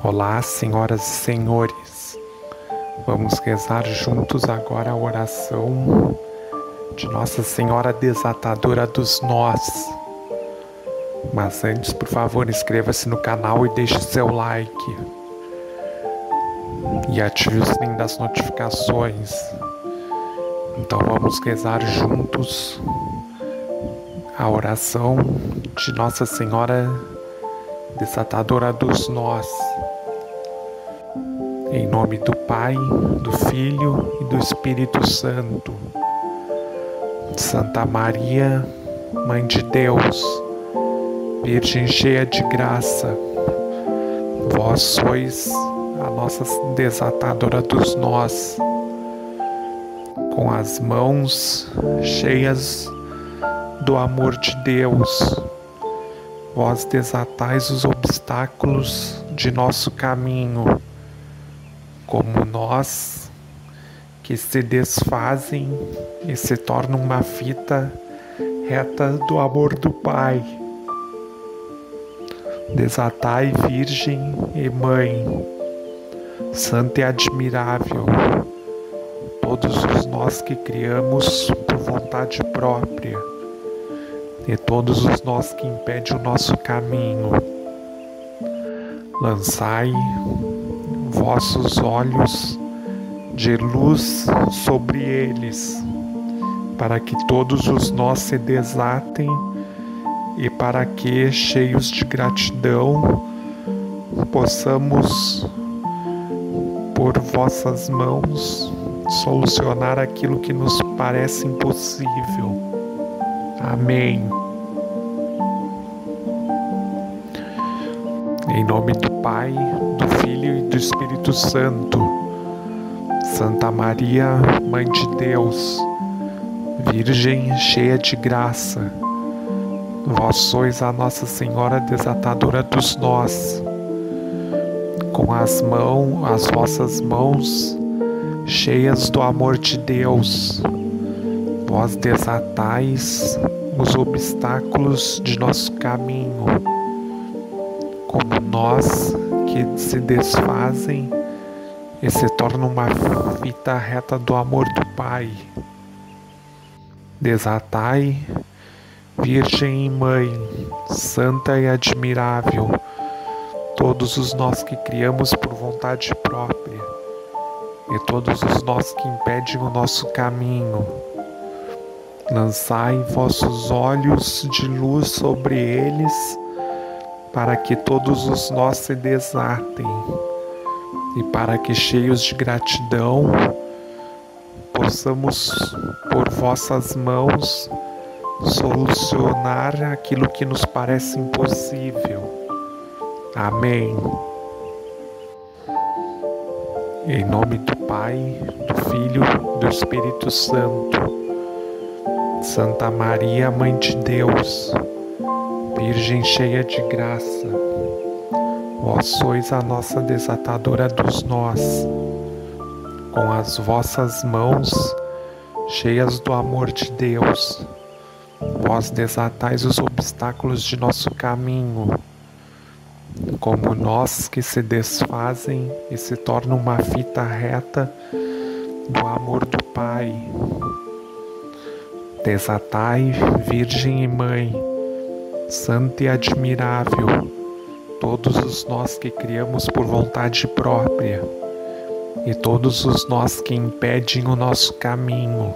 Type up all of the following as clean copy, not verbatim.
Olá, senhoras e senhores. Vamos rezar juntos agora a oração de Nossa Senhora Desatadora dos Nós. Mas antes, por favor, inscreva-se no canal e deixe seu like. E ative o sininho das notificações. Então vamos rezar juntos a oração de Nossa Senhora Desatadora dos Nós. Em nome do Pai, do Filho e do Espírito Santo. Santa Maria, Mãe de Deus, Virgem cheia de graça, vós sois a nossa desatadora dos nós. Com as mãos cheias do amor de Deus, vós desatais os obstáculos de nosso caminho, como nós que se desfazem e se tornam uma fita reta do amor do Pai. Desatai, Virgem e Mãe, Santa e admirável, todos os nós que criamos por vontade própria e todos os nós que impedem o nosso caminho. Lançai vossos olhos de luz sobre eles, para que todos os nós se desatem e para que, cheios de gratidão, possamos, por vossas mãos, solucionar aquilo que nos parece impossível. Amém. Em nome do Pai, do Filho e do Espírito Santo. Santa Maria, Mãe de Deus, Virgem cheia de graça, vós sois a Nossa Senhora Desatadora dos nós. Com as vossas mãos cheias do amor de Deus, vós desatais os obstáculos de nosso caminho, como nós que se desfazem e se tornam uma fita reta do amor do Pai. Desatai, Virgem e Mãe, Santa e admirável, todos os nós que criamos por vontade própria e todos os nós que impedem o nosso caminho. Lançai vossos olhos de luz sobre eles, para que todos os nós se desatem e para que, cheios de gratidão, possamos, por vossas mãos, solucionar aquilo que nos parece impossível. Amém. Em nome do Pai, do Filho e do Espírito Santo. Santa Maria, Mãe de Deus, Virgem cheia de graça, vós sois a nossa desatadora dos nós. Com as vossas mãos cheias do amor de Deus, vós desatais os obstáculos de nosso caminho, como nós que se desfazem e se tornam uma fita reta do amor do Pai. Desatai, Virgem e Mãe, Santa e admirável, todos os nós que criamos por vontade própria e todos os nós que impedem o nosso caminho.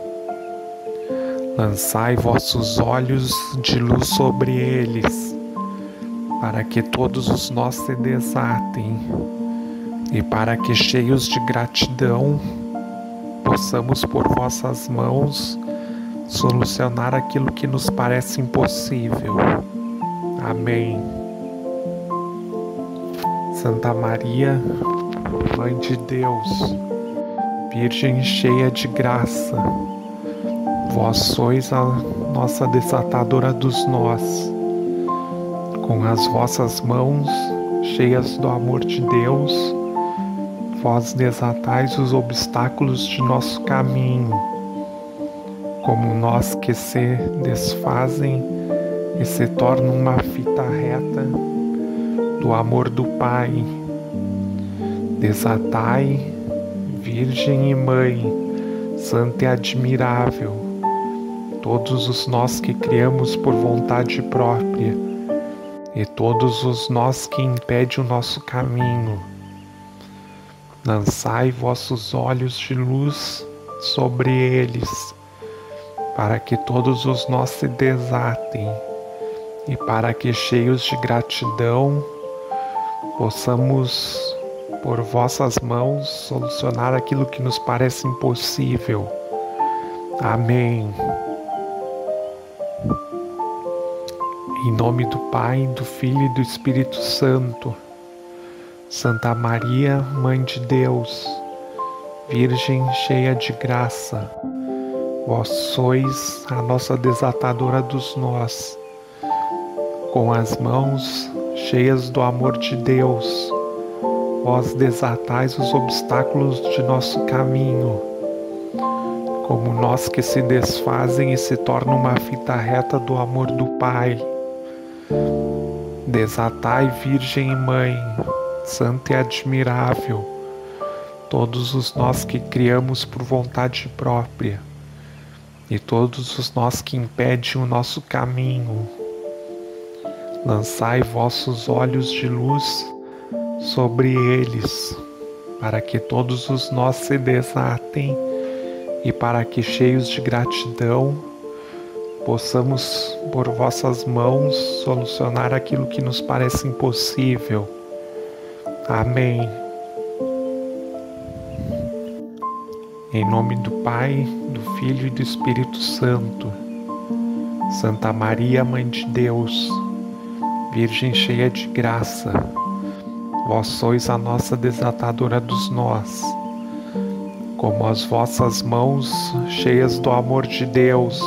Lançai vossos olhos de luz sobre eles, para que todos os nós se desatem e para que, cheios de gratidão, possamos, por vossas mãos, solucionar aquilo que nos parece impossível. Amém. Santa Maria, Mãe de Deus, Virgem cheia de graça, vós sois a nossa desatadora dos nós. Com as vossas mãos cheias do amor de Deus, vós desatais os obstáculos de nosso caminho, como nós que se desfazem e se tornam uma fita reta do amor do Pai. Desatai, Virgem e Mãe, Santa e admirável, todos os nós que criamos por vontade própria e todos os nós que impedem o nosso caminho. Lançai vossos olhos de luz sobre eles, para que todos os nós se desatem e para que, cheios de gratidão, possamos, por vossas mãos, solucionar aquilo que nos parece impossível. Amém. Em nome do Pai, do Filho e do Espírito Santo. Santa Maria, Mãe de Deus, Virgem cheia de graça, vós sois a nossa desatadora dos nós. Com as mãos cheias do amor de Deus, vós desatais os obstáculos de nosso caminho, como nós que se desfazem e se tornam uma fita reta do amor do Pai. Desatai, Virgem e Mãe, Santa e admirável, todos os nós que criamos por vontade própria e todos os nós que impedem o nosso caminho. Lançai vossos olhos de luz sobre eles, para que todos os nós se desatem e para que, cheios de gratidão, possamos, por vossas mãos, solucionar aquilo que nos parece impossível. Amém. Em nome do Pai, do Filho e do Espírito Santo. Santa Maria, Mãe de Deus, Virgem cheia de graça, vós sois a nossa desatadora dos nós. Como as vossas mãos, cheias do amor de Deus,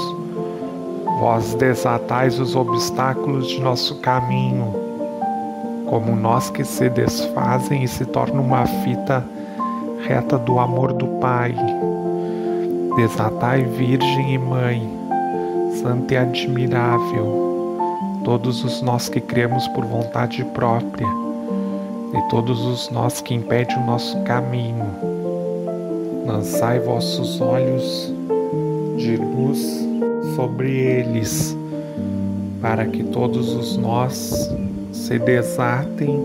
vós desatais os obstáculos de nosso caminho, como nós que se desfazem e se tornam uma fita reta do amor do Pai. Desatai, Virgem e Mãe, Santa e admirável, todos os nós que criamos por vontade própria e todos os nós que impedem o nosso caminho. Lançai vossos olhos de luz sobre eles, para que todos os nós se desatem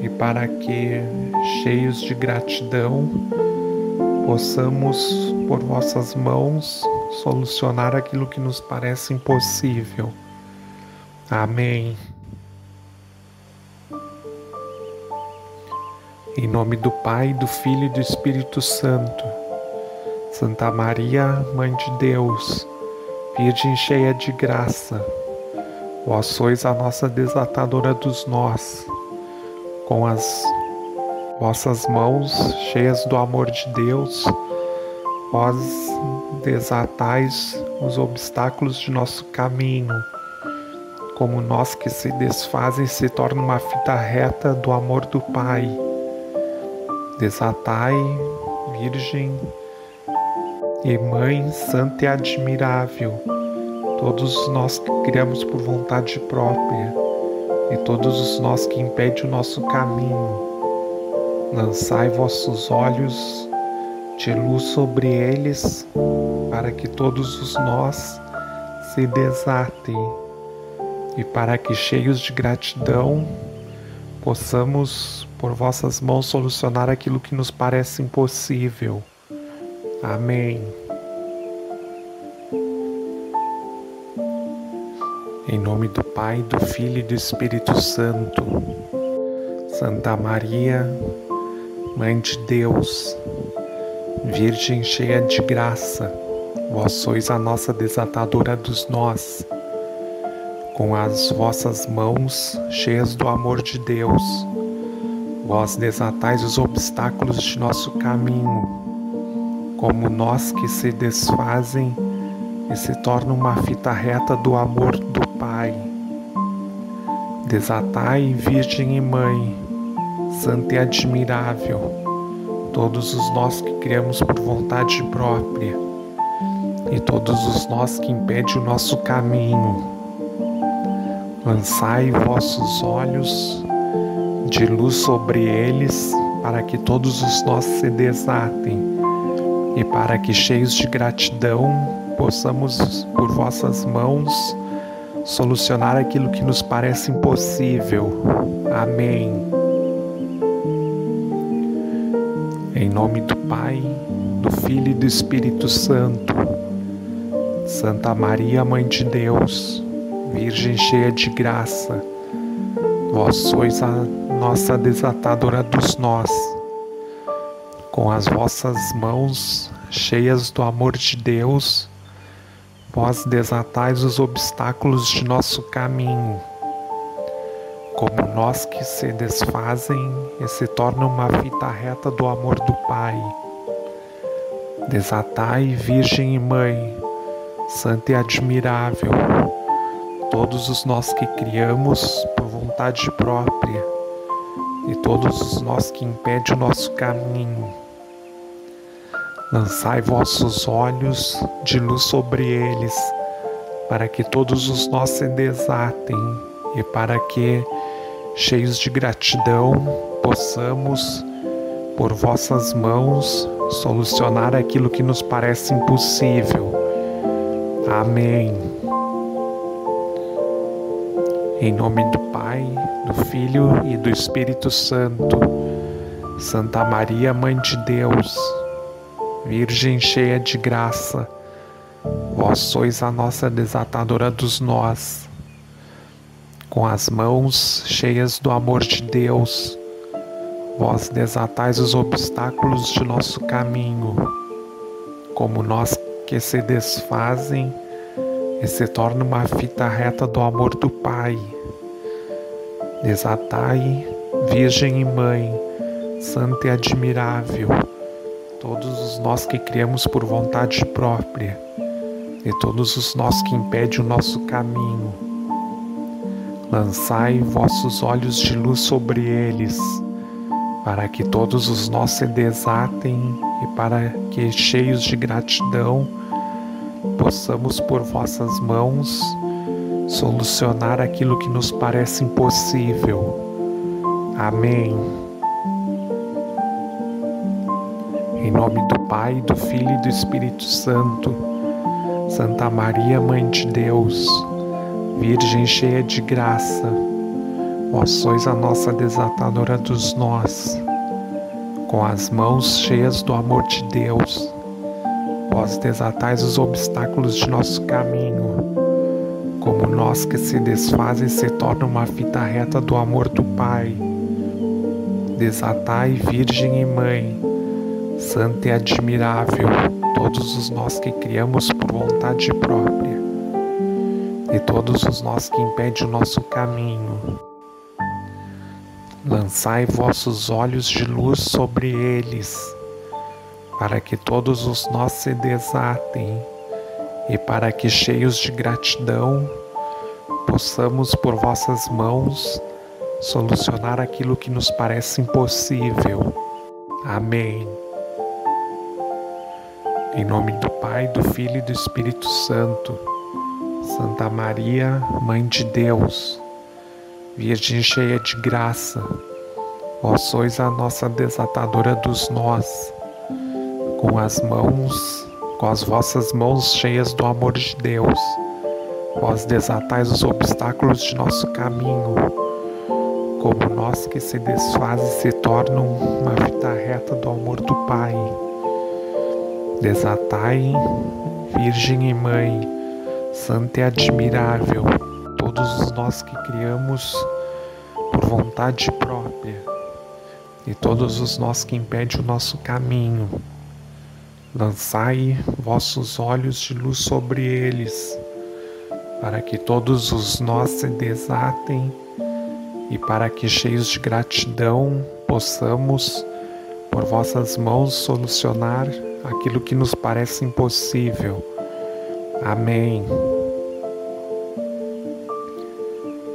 e para que, cheios de gratidão, possamos, por vossas mãos, solucionar aquilo que nos parece impossível. Amém. Em nome do Pai, do Filho e do Espírito Santo. Santa Maria, Mãe de Deus, Virgem cheia de graça, vós sois a nossa desatadora dos nós. Com as vossas mãos cheias do amor de Deus, vós desatais os obstáculos de nosso caminho, como nós que se desfazem e se tornam uma fita reta do amor do Pai. Desatai, Virgem e Mãe Santa e admirável, todos nós que criamos por vontade própria e todos os nós que impedem o nosso caminho. Lançai vossos olhos de luz sobre eles, para que todos os nós se desatem e para que, cheios de gratidão, possamos, por vossas mãos, solucionar aquilo que nos parece impossível. Amém. Em nome do Pai, do Filho e do Espírito Santo. Santa Maria, Mãe de Deus, Virgem cheia de graça, vós sois a nossa desatadora dos nós. Com as vossas mãos cheias do amor de Deus, vós desatais os obstáculos de nosso caminho, como nós que se desfazem e se tornam uma fita reta do amor do Pai. Desatai, Virgem e Mãe, Santa e admirável, todos os nós que criamos por vontade própria e todos os nós que impedem o nosso caminho. Lançai vossos olhos de luz sobre eles, para que todos os nós se desatem e para que, cheios de gratidão, possamos, por vossas mãos, solucionar aquilo que nos parece impossível. Amém. Em nome do Pai, do Filho e do Espírito Santo. Santa Maria, Mãe de Deus, Virgem cheia de graça, vós sois a nossa desatadora dos nós. Com as vossas mãos cheias do amor de Deus, vós desatais os obstáculos de nosso caminho, como nós que se desfazem e se tornam uma fita reta do amor do Pai. Desatai, Virgem e Mãe, Santa e admirável, todos os nós que criamos por vontade própria e todos os nós que impedem o nosso caminho. Lançai vossos olhos de luz sobre eles, para que todos os nós se desatem e para que, cheios de gratidão, possamos, por vossas mãos, solucionar aquilo que nos parece impossível. Amém. Em nome do Pai, do Filho e do Espírito Santo. Santa Maria, Mãe de Deus, Virgem cheia de graça, vós sois a nossa desatadora dos nós. Com as mãos cheias do amor de Deus, vós desatais os obstáculos de nosso caminho, como nós que se desfazem e se tornam uma fita reta do amor do Pai. Desatai, Virgem e Mãe, Santa e admirável, todos os nós que criamos por vontade própria e todos os nós que impedem o nosso caminho. Lançai vossos olhos de luz sobre eles, para que todos os nós se desatem e para que, cheios de gratidão, possamos, por vossas mãos, solucionar aquilo que nos parece impossível. Amém. Em nome do Pai, do Filho e do Espírito Santo. Santa Maria, Mãe de Deus, Virgem cheia de graça, vós sois a nossa desatadora dos nós. Com as mãos cheias do amor de Deus, vós desatais os obstáculos de nosso caminho, como nós que se desfazem se tornam uma fita reta do amor do Pai. Desatai, Virgem e Mãe, Santa e admirável, todos os nós que criamos por vontade própria e todos os nós que impedem o nosso caminho. Lançai vossos olhos de luz sobre eles, para que todos os nós se desatem e para que, cheios de gratidão, possamos, por vossas mãos, solucionar aquilo que nos parece impossível. Amém. Em nome do Pai, do Filho e do Espírito Santo. Santa Maria, Mãe de Deus, Virgem cheia de graça, vós sois a nossa desatadora dos nós. Com as vossas mãos cheias do amor de Deus, vós desatais os obstáculos de nosso caminho, como nós que se desfazem se tornam uma fita reta do amor do Pai. Desatai, Virgem e Mãe, Santa e admirável, todos os nós que criamos por vontade própria e todos os nós que impedem o nosso caminho. Lançai vossos olhos de luz sobre eles, para que todos os nós se desatem e para que, cheios de gratidão, possamos, por vossas mãos, solucionar aquilo que nos parece impossível. Amém.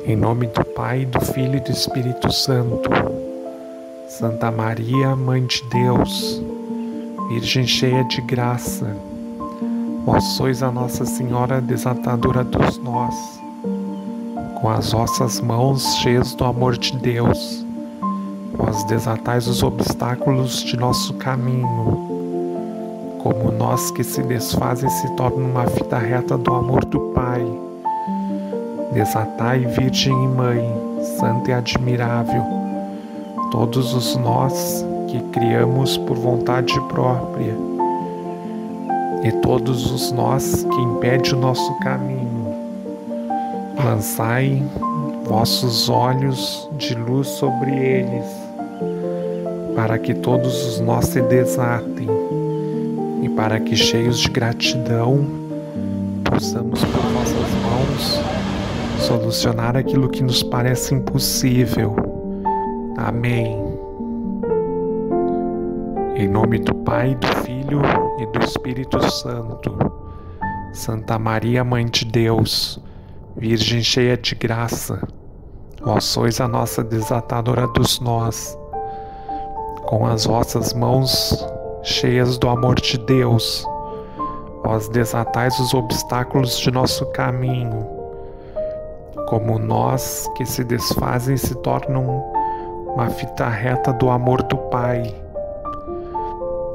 Em nome do Pai, do Filho e do Espírito Santo. Santa Maria, Mãe de Deus, Virgem cheia de graça, vós sois a Nossa Senhora desatadora dos nós. Com as vossas mãos cheias do amor de Deus, Vós desatais os obstáculos de nosso caminho, como nós que se desfazem se tornam uma fita reta do amor do Pai. Desatai, Virgem e Mãe, Santa e admirável, todos os nós que criamos por vontade própria, e todos os nós que impedem o nosso caminho. Lançai vossos olhos de luz sobre eles, para que todos os nós se desatem, e para que, cheios de gratidão, possamos por vossas mãos solucionar aquilo que nos parece impossível. Amém. Em nome do Pai, do Filho e do Espírito Santo. Santa Maria, Mãe de Deus, Virgem cheia de graça, vós sois a nossa desatadora dos nós. Com as vossas mãos cheias do amor de Deus, vós desatais os obstáculos de nosso caminho, como nós que se desfazem se tornam uma fita reta do amor do Pai.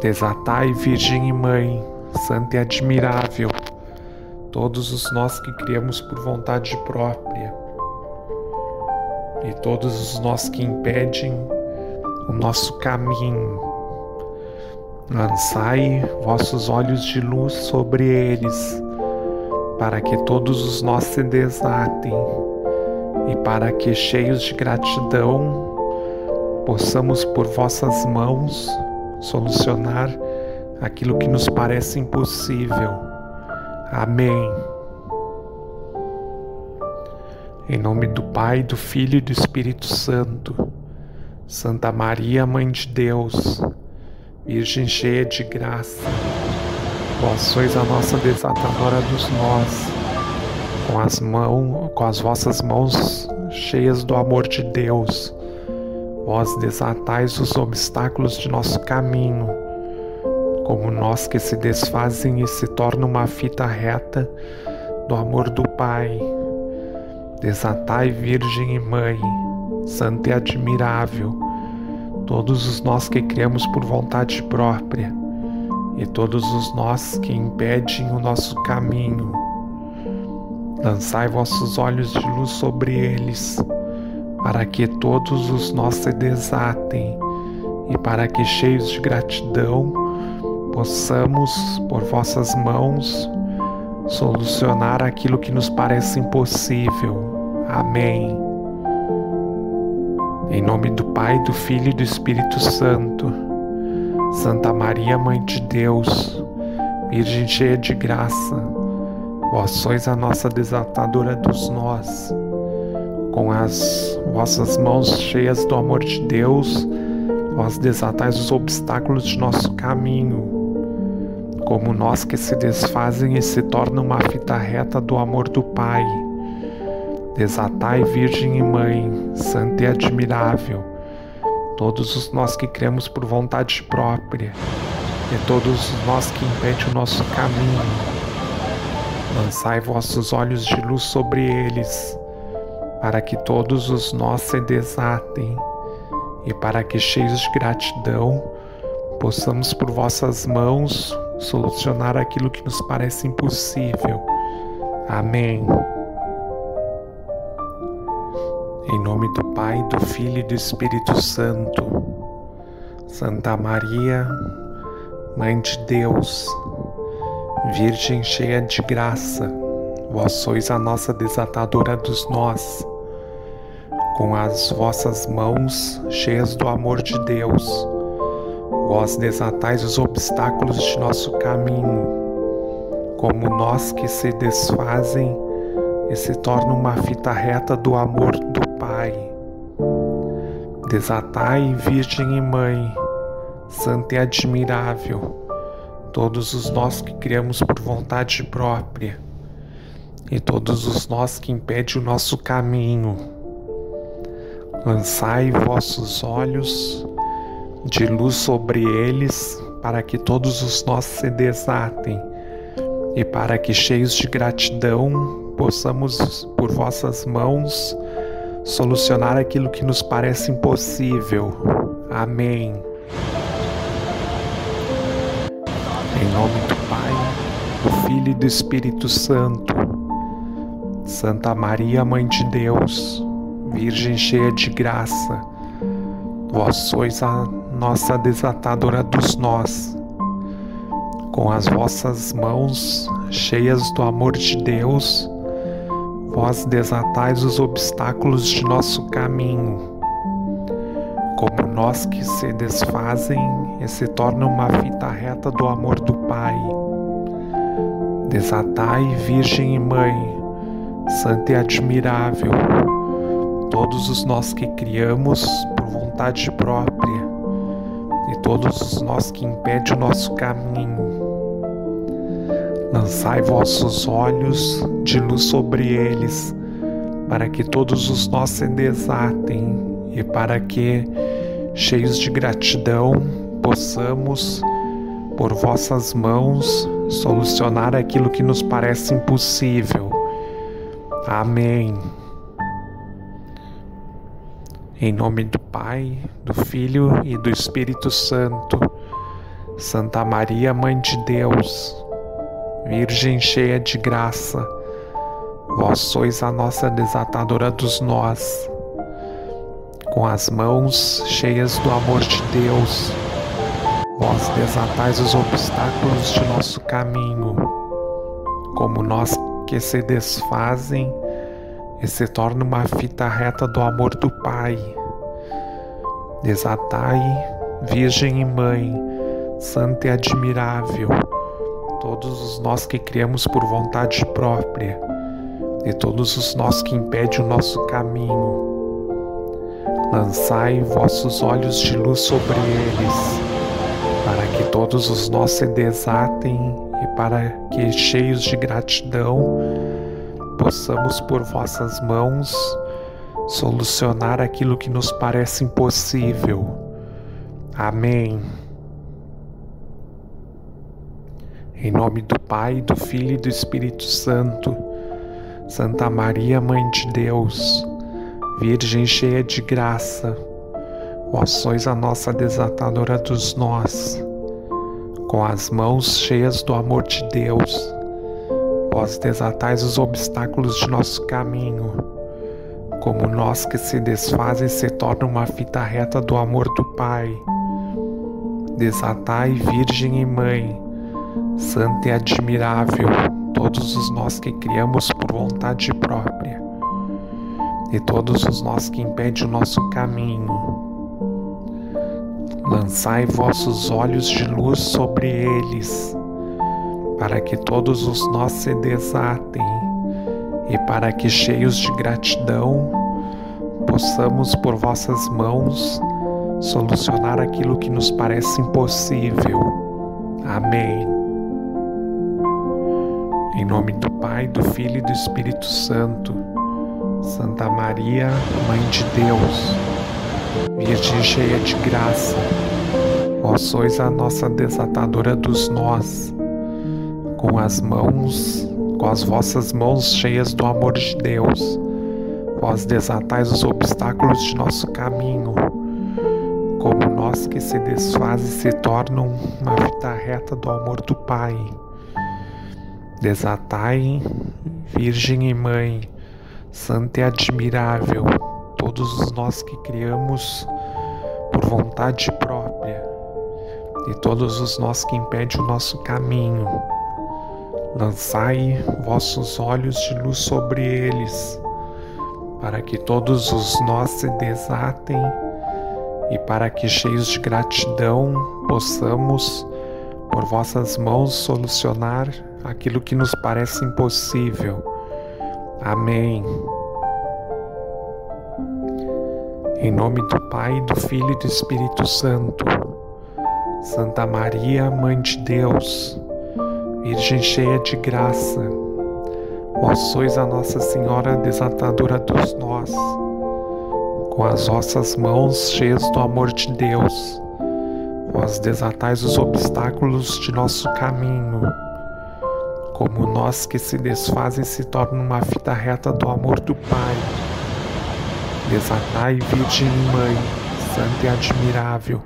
Desatai, Virgem e Mãe, Santa e admirável, todos os nós que criamos por vontade própria, e todos os nós que impedem o nosso caminho. Lançai vossos olhos de luz sobre eles, para que todos os nós se desatem, e para que, cheios de gratidão, possamos por vossas mãos solucionar aquilo que nos parece impossível. Amém. Em nome do Pai, do Filho e do Espírito Santo. Santa Maria, Mãe de Deus, Virgem cheia de graça, vós sois a nossa desatadora dos nós. Com as vossas mãos cheias do amor de Deus, vós desatais os obstáculos de nosso caminho, como nós que se desfazem e se tornam uma fita reta do amor do Pai. Desatai, Virgem e Mãe, Santa e admirável, todos os nós que criamos por vontade própria, e todos os nós que impedem o nosso caminho. Lançai vossos olhos de luz sobre eles, para que todos os nós se desatem, e para que, cheios de gratidão, possamos, por vossas mãos, solucionar aquilo que nos parece impossível. Amém. Em nome do Pai, do Filho e do Espírito Santo. Santa Maria, Mãe de Deus, Virgem cheia de graça, vós sois a nossa desatadora dos nós. Com as vossas mãos cheias do amor de Deus, vós desatais os obstáculos de nosso caminho, como nós que se desfazem e se tornam uma fita reta do amor do Pai. Desatai, Virgem e Mãe, Santa e admirável, todos os nós que cremos por vontade própria, e todos os nós que impedem o nosso caminho. Lançai vossos olhos de luz sobre eles, para que todos os nós se desatem, e para que, cheios de gratidão, possamos por vossas mãos solucionar aquilo que nos parece impossível. Amém. Em nome do Pai, do Filho e do Espírito Santo. Santa Maria, Mãe de Deus, Virgem cheia de graça, vós sois a nossa desatadora dos nós. Com as vossas mãos cheias do amor de Deus, vós desatais os obstáculos de nosso caminho, como nós que se desfazem e se tornam uma fita reta do amor do Pai. Desatai, Virgem e Mãe, Santa e admirável, todos os nós que criamos por vontade própria, e todos os nós que impedem o nosso caminho. Lançai vossos olhos de luz sobre eles, para que todos os nós se desatem, e para que, cheios de gratidão, possamos, por vossas mãos, solucionar aquilo que nos parece impossível. Amém. Em nome do Pai, do Filho e do Espírito Santo. Santa Maria, Mãe de Deus, Virgem cheia de graça, vós sois a nossa desatadora dos nós. Com as vossas mãos cheias do amor de Deus, vós desatais os obstáculos de nosso caminho. Como nós que se desfazem e se tornam uma fita reta do amor do Pai. Desatai, Virgem e Mãe, Santa e admirável, todos os nós que criamos por vontade própria e todos os nós que impedem o nosso caminho. Lançai vossos olhos de luz sobre eles, para que todos os nós se desatem e para que, cheios de gratidão, possamos, por vossas mãos, solucionar aquilo que nos parece impossível. Amém. Em nome do Pai, do Filho e do Espírito Santo. Santa Maria, Mãe de Deus, Virgem cheia de graça, vós sois a nossa desatadora dos nós. Com as mãos cheias do amor de Deus, vós desatais os obstáculos de nosso caminho. Como nós que se desfazem e se tornam uma fita reta do amor do Pai. Desatai, Virgem e Mãe, Santa e admirável, todos os nós que criamos por vontade própria e todos os nós que impedem o nosso caminho. Lançai vossos olhos de luz sobre eles, para que todos os nós se desatem e para que, cheios de gratidão, possamos por vossas mãos solucionar aquilo que nos parece impossível. Amém. Em nome do Pai, do Filho e do Espírito Santo. Santa Maria, Mãe de Deus, Virgem cheia de graça, vós sois a nossa desatadora dos nós. Com as mãos cheias do amor de Deus, vós desatais os obstáculos de nosso caminho. Como nós que se desfazem se tornam uma fita reta do amor do Pai. Desatai, Virgem e Mãe, Santa e admirável, todos os nós que criamos por vontade própria e todos os nós que impedem o nosso caminho. Lançai vossos olhos de luz sobre eles, para que todos os nós se desatem e para que, cheios de gratidão, possamos por vossas mãos solucionar aquilo que nos parece impossível. Amém. Em nome do Pai, do Filho e do Espírito Santo. Santa Maria, Mãe de Deus, Virgem cheia de graça, vós sois a nossa desatadora dos nós. Com as vossas mãos cheias do amor de Deus, vós desatais os obstáculos de nosso caminho. Como nós que se desfazem se tornam uma fita reta do amor do Pai. Desatai, Virgem e Mãe, Santa e admirável, todos os nós que criamos por vontade própria e todos os nós que impedem o nosso caminho. Lançai vossos olhos de luz sobre eles, para que todos os nós se desatem e para que, cheios de gratidão, possamos, por vossas mãos, solucionar aquilo que nos parece impossível. Amém. Em nome do Pai, do Filho e do Espírito Santo. Santa Maria, Mãe de Deus, Virgem cheia de graça, vós sois a Nossa Senhora desatadora dos nós. Com as vossas mãos cheias do amor de Deus, vós desatais os obstáculos de nosso caminho. Como nós que se desfazem se tornam uma fita reta do amor do Pai. Desatai, Virgem Mãe, Santa e admirável,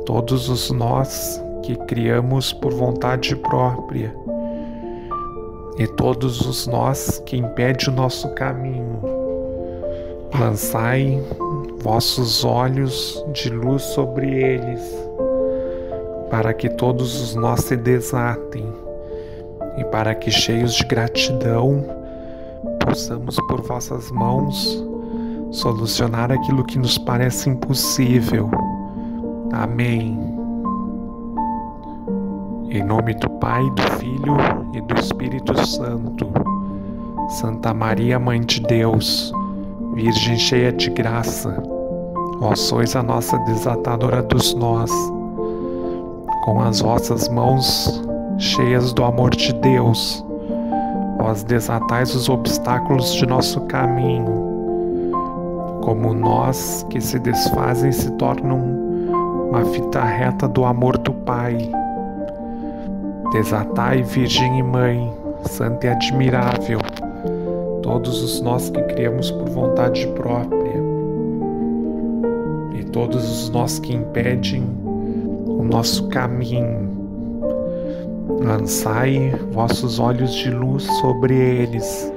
todos os nós que criamos por vontade própria e todos os nós que impedem o nosso caminho, lançai vossos olhos de luz sobre eles, para que todos os nós se desatem e para que, cheios de gratidão, possamos por vossas mãos solucionar aquilo que nos parece impossível. Amém. Em nome do Pai, do Filho e do Espírito Santo. Santa Maria, Mãe de Deus, Virgem cheia de graça, vós sois a nossa desatadora dos nós. Com as vossas mãos cheias do amor de Deus, vós desatais os obstáculos de nosso caminho. Como nós que se desfazem se tornam uma fita reta do amor do Pai. Desatai, Virgem e Mãe, Santa e admirável, todos os nós que criamos por vontade própria e todos os nós que impedem o nosso caminho. Lançai vossos olhos de luz sobre eles,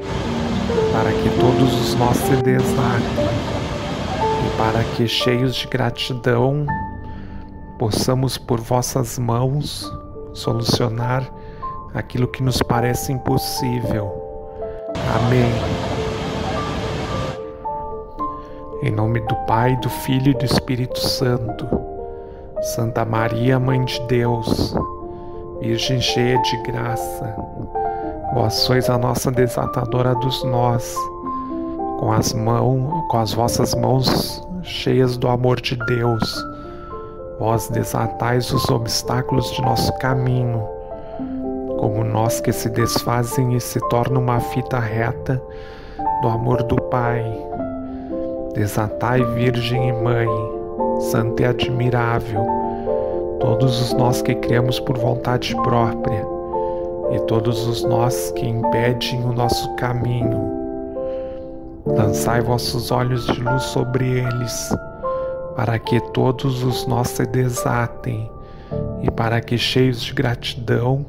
para que todos os nós se desatem e para que, cheios de gratidão, possamos por vossas mãos solucionar aquilo que nos parece impossível. Amém. Em nome do Pai, do Filho e do Espírito Santo. Santa Maria, Mãe de Deus, Virgem cheia de graça, vós sois a nossa desatadora dos nós. Com as vossas mãos cheias do amor de Deus, vós desatais os obstáculos de nosso caminho, como nós que se desfazem e se tornam uma fita reta do amor do Pai. Desatai, Virgem e Mãe, Santa e admirável, todos os nós que criamos por vontade própria e todos os nós que impedem o nosso caminho. Lançai vossos olhos de luz sobre eles, para que todos os nós se desatem e para que, cheios de gratidão,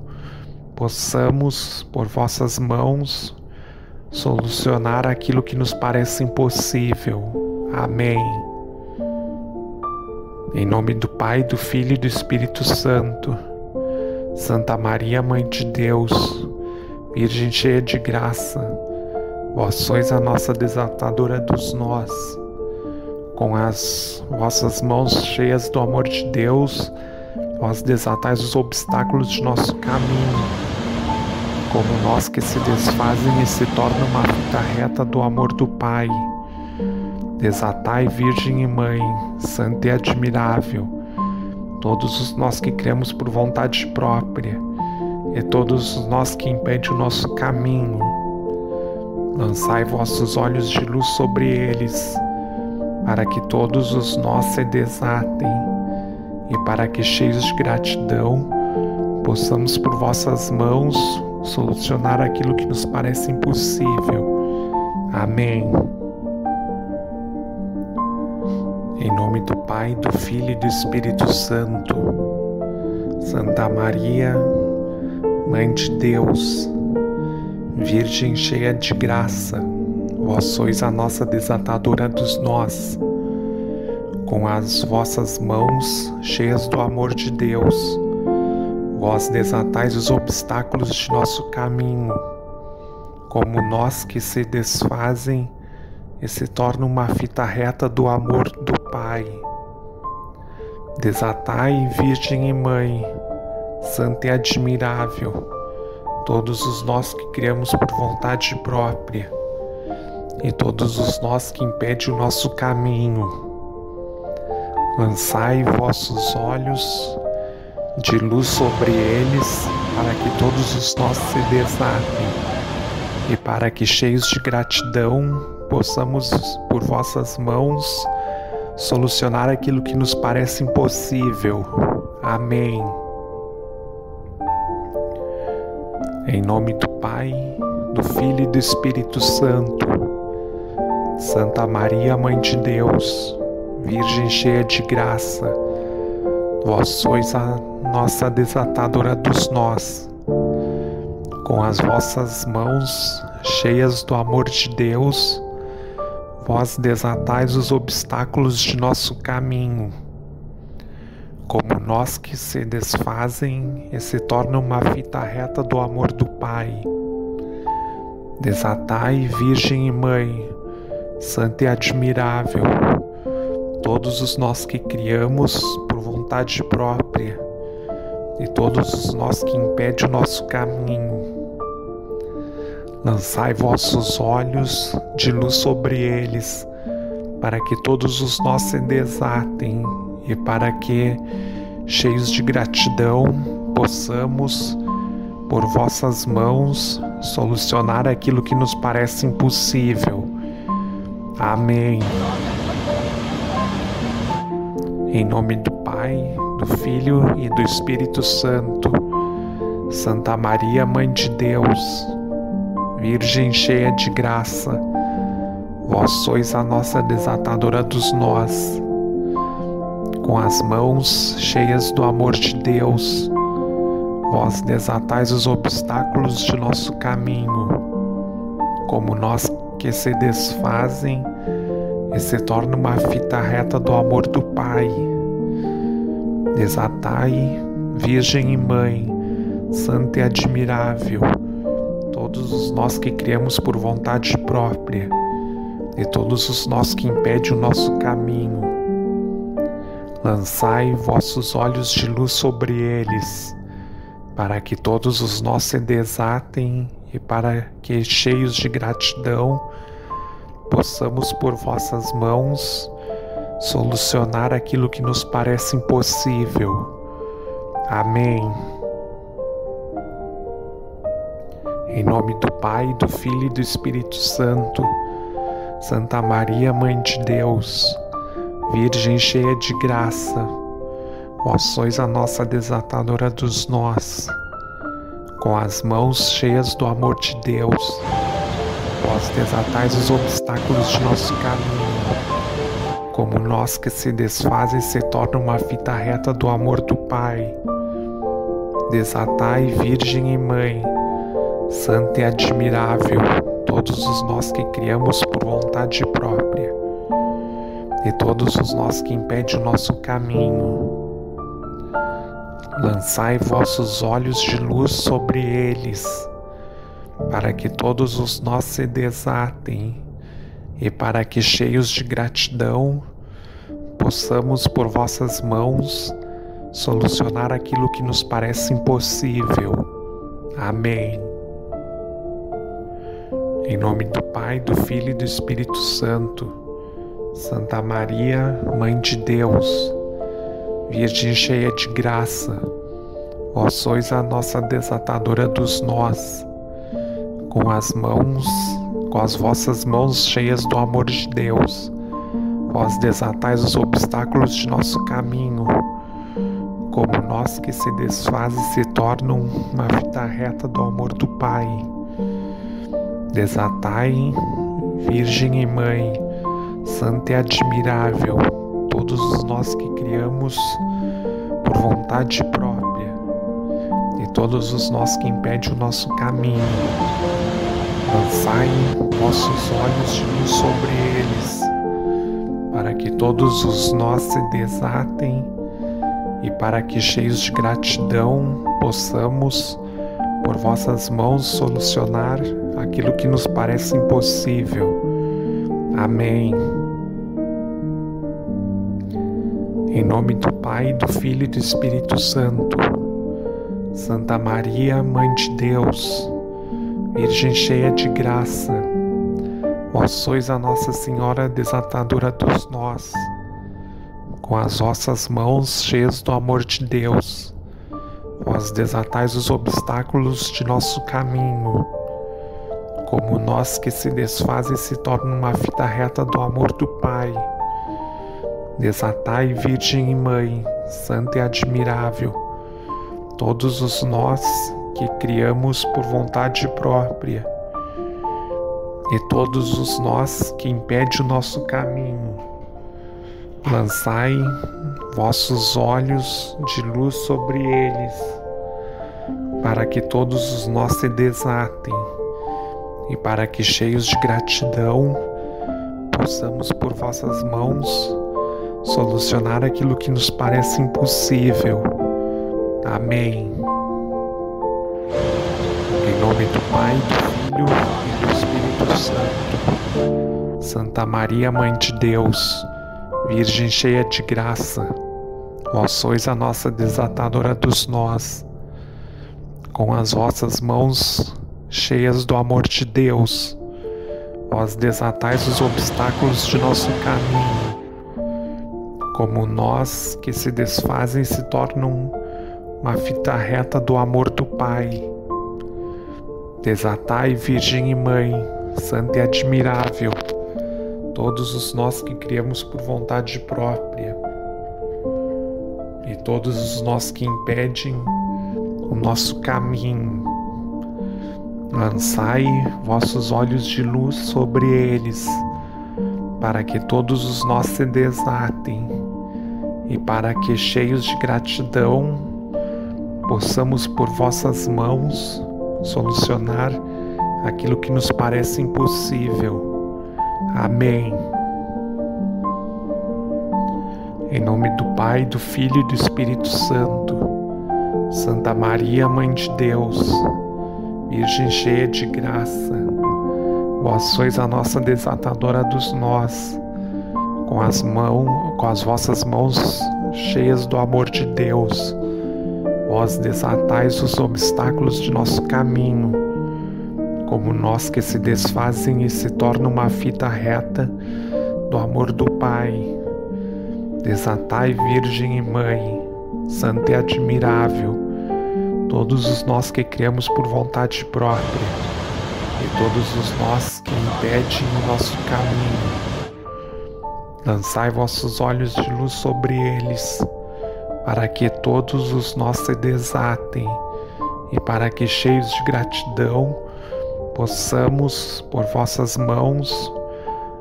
possamos, por vossas mãos, solucionar aquilo que nos parece impossível. Amém. Em nome do Pai, do Filho e do Espírito Santo. Santa Maria, Mãe de Deus, Virgem cheia de graça, vós sois a nossa desatadora dos nós. Com as vossas mãos cheias do amor de Deus, vós desatais os obstáculos de nosso caminho, como nós que se desfazem e se tornam uma fita reta do amor do Pai. Desatai, Virgem e Mãe, Santa e admirável, todos os nós que criamos por vontade própria e todos os nós que impedem o nosso caminho. Lançai vossos olhos de luz sobre eles, para que todos os nós se desatem e para que, cheios de gratidão, possamos por vossas mãos solucionar aquilo que nos parece impossível. Amém. Em nome do Pai, do Filho e do Espírito Santo. Santa Maria, Mãe de Deus, Virgem cheia de graça, vós sois a nossa desatadora dos nós. Com as vossas mãos cheias do amor de Deus, vós desatais os obstáculos de nosso caminho, como nós que se desfazem e se tornam uma fita reta do amor do Pai. Desatai, Virgem e Mãe, Santa e admirável, todos os nós que criamos por vontade própria e todos os nós que impedem o nosso caminho. Lançai vossos olhos de luz sobre eles, para que todos os nós se desatem e para que, cheios de gratidão, possamos por vossas mãos solucionar aquilo que nos parece impossível. Amém. Em nome do Pai, do Filho e do Espírito Santo. Santa Maria, Mãe de Deus, Virgem cheia de graça, vós sois a nossa desatadora dos nós. Com as vossas mãos cheias do amor de Deus, vós desatais os obstáculos de nosso caminho. Como nós que se desfazem e se tornam uma fita reta do amor do Pai. Desatai, Virgem e Mãe, Santa e admirável, todos os nós que criamos por vontade própria e todos os nós que impedem o nosso caminho. Lançai vossos olhos de luz sobre eles, para que todos os nós se desatem e para que, cheios de gratidão, possamos, por vossas mãos, solucionar aquilo que nos parece impossível. Amém. Em nome do Pai, do Filho e do Espírito Santo. Santa Maria, Mãe de Deus, Virgem cheia de graça, vós sois a nossa desatadora dos nós. Com as mãos cheias do amor de Deus, vós desatais os obstáculos de nosso caminho, como nós que se desfazem e se tornam uma fita reta do amor do Pai. Desatai, Virgem e Mãe, Santa e admirável, todos os nós que criamos por vontade própria e todos os nós que impedem o nosso caminho. Lançai vossos olhos de luz sobre eles, para que todos os nós se desatem e para que, cheios de gratidão, possamos por vossas mãos solucionar aquilo que nos parece impossível. Amém. Em nome do Pai, do Filho e do Espírito Santo. Santa Maria, Mãe de Deus, Virgem cheia de graça, vós sois a nossa desatadora dos nós. Com as mãos cheias do amor de Deus, vós desatais os obstáculos de nosso caminho, como nós que se desfazem se tornam uma fita reta do amor do Pai. Desatai, Virgem e Mãe, Santa e admirável, todos os nós que criamos por vontade própria e todos os nós que impedem o nosso caminho. Lançai vossos olhos de luz sobre eles, para que todos os nós se desatem e para que, cheios de gratidão, possamos por vossas mãos solucionar aquilo que nos parece impossível. Amém. Em nome do Pai, do Filho e do Espírito Santo. Santa Maria, Mãe de Deus, Virgem cheia de graça, vós sois a nossa desatadora dos nós. Com as vossas mãos cheias do amor de Deus, vós desatais os obstáculos de nosso caminho, como nós que se desfazem se tornam uma fita reta do amor do Pai. Desatai, Virgem e Mãe, Santa e admirável, todos os nós que criamos por vontade própria e todos os nós que impedem o nosso caminho. Lançai vossos olhos de luz sobre eles, para que todos os nós se desatem e para que, cheios de gratidão, possamos por vossas mãos solucionar aquilo que nos parece impossível. Amém. Em nome do Pai, do Filho e do Espírito Santo. Santa Maria, Mãe de Deus, Virgem cheia de graça, vós sois a Nossa Senhora desatadora dos nós. Com as vossas mãos cheias do amor de Deus, vós desatais os obstáculos de nosso caminho, como nós que se desfazem se tornam uma fita reta do amor do Pai. Desatai, Virgem e Mãe, Santa e admirável, todos os nós que criamos por vontade própria e todos os nós que impedem o nosso caminho. Lançai vossos olhos de luz sobre eles, para que todos os nós se desatem, e para que, cheios de gratidão, possamos por vossas mãos solucionar aquilo que nos parece impossível. Amém. Em nome do Pai, do Filho e do Espírito Santo. Santa Maria, Mãe de Deus, Virgem cheia de graça, vós sois a nossa desatadora dos nós. Com as vossas mãos cheias do amor de Deus, vós desatais os obstáculos de nosso caminho. Como nós que se desfazem se tornam uma fita reta do amor do Pai. Desatai, Virgem e Mãe, Santa e admirável, todos os nós que criamos por vontade própria, e todos os nós que impedem o nosso caminho. Lançai vossos olhos de luz sobre eles, para que todos os nós se desatem, e para que, cheios de gratidão, possamos por vossas mãos solucionar aquilo que nos parece impossível. Amém. Em nome do Pai, do Filho e do Espírito Santo. Santa Maria, Mãe de Deus, Virgem cheia de graça, vós sois a nossa desatadora dos nós. Com as vossas mãos cheias do amor de Deus, vós desatais os obstáculos de nosso caminho. Como nós que se desfazem e se tornam uma fita reta do amor do Pai. Desatai, Virgem e Mãe, Santa e admirável, todos os nós que criamos por vontade própria, e todos os nós que impedem o nosso caminho. Lançai vossos olhos de luz sobre eles, para que todos os nós se desatem, e para que, cheios de gratidão, possamos, por vossas mãos,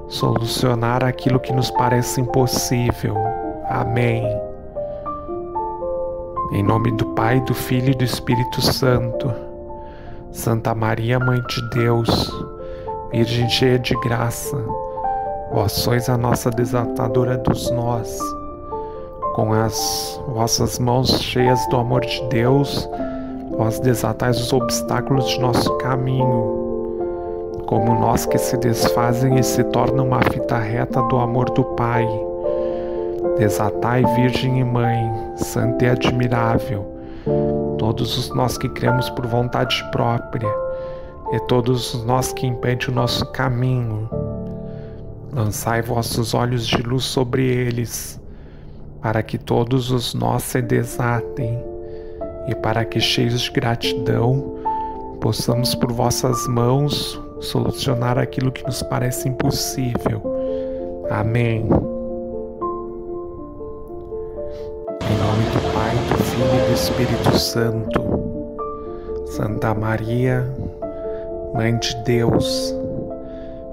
solucionar aquilo que nos parece impossível. Amém. Em nome do Pai, do Filho e do Espírito Santo. Santa Maria, Mãe de Deus, Virgem cheia de graça, vós sois a nossa desatadora dos nós. Com as vossas mãos cheias do amor de Deus, vós desatais os obstáculos de nosso caminho. Como nós que se desfazem e se tornam uma fita reta do amor do Pai. Desatai, Virgem e Mãe, Santa e admirável, todos os nós que cremos por vontade própria, e todos os nós que impedem o nosso caminho. Lançai vossos olhos de luz sobre eles, para que todos os nós se desatem, e para que, cheios de gratidão, possamos por vossas mãos solucionar aquilo que nos parece impossível. Amém. Em nome do Pai, do Filho e do Espírito Santo. Santa Maria, Mãe de Deus,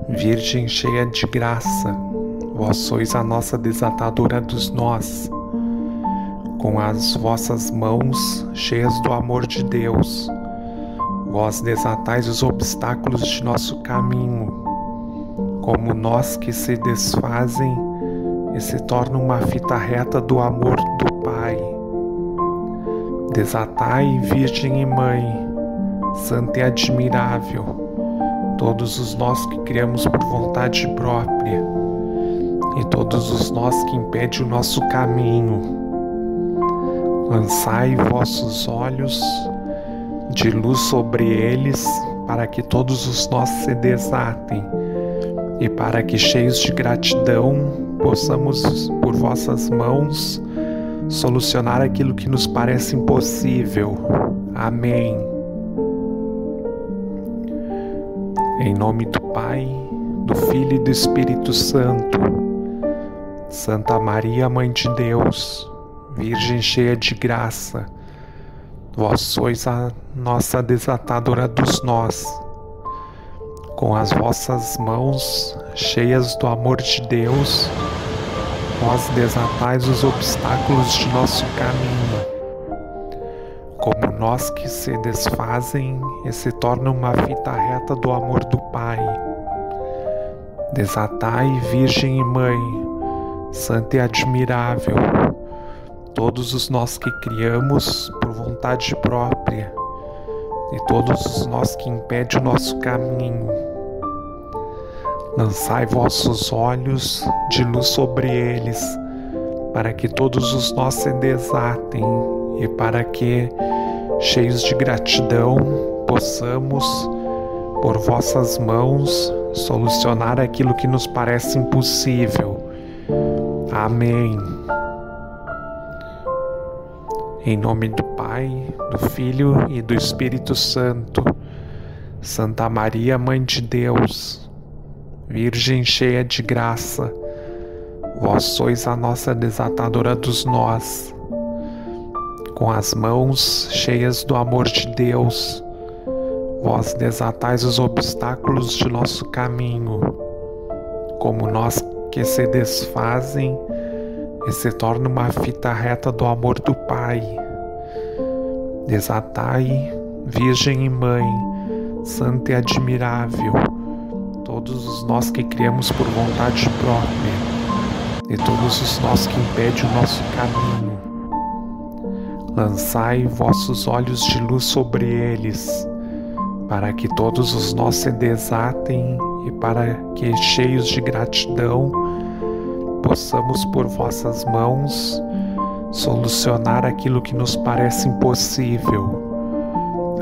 Virgem cheia de graça, vós sois a nossa desatadora dos nós. Com as vossas mãos cheias do amor de Deus, vós desatais os obstáculos de nosso caminho. Como nós que se desfazem e se tornam uma fita reta do amor do Pai. Desatai, Virgem e Mãe, Santa e admirável, todos os nós que criamos por vontade própria, e todos os nós que impedem o nosso caminho. Lançai vossos olhos de luz sobre eles, para que todos os nós se desatem, e para que, cheios de gratidão, possamos, por vossas mãos, solucionar aquilo que nos parece impossível. Amém. Em nome do Pai, do Filho e do Espírito Santo. Santa Maria, Mãe de Deus, Virgem cheia de graça, vós sois a nossa desatadora dos nós. Com as vossas mãos cheias do amor de Deus, vós desatais os obstáculos de nosso caminho, como nós que se desfazem e se tornam uma fita reta do amor do Pai. Desatai, Virgem e Mãe, Santa e admirável, todos os nós que criamos por vontade própria e todos os nós que impedem o nosso caminho. Lançai vossos olhos de luz sobre eles, para que todos os nós se desatem e para que, cheios de gratidão, possamos, por vossas mãos, solucionar aquilo que nos parece impossível. Amém. Em nome do Pai, do Filho e do Espírito Santo. Santa Maria, Mãe de Deus, Virgem cheia de graça, vós sois a nossa desatadora dos nós. Com as mãos cheias do amor de Deus, vós desatais os obstáculos de nosso caminho, como nós que se desfazem e se tornam uma fita reta do amor do Pai. Desatai, Virgem e Mãe, Santa e admirável, todos os nós que criamos por vontade própria e todos os nós que impedem o nosso caminho. Lançai vossos olhos de luz sobre eles, para que todos os nós se desatem e para que, cheios de gratidão, possamos por vossas mãos solucionar aquilo que nos parece impossível.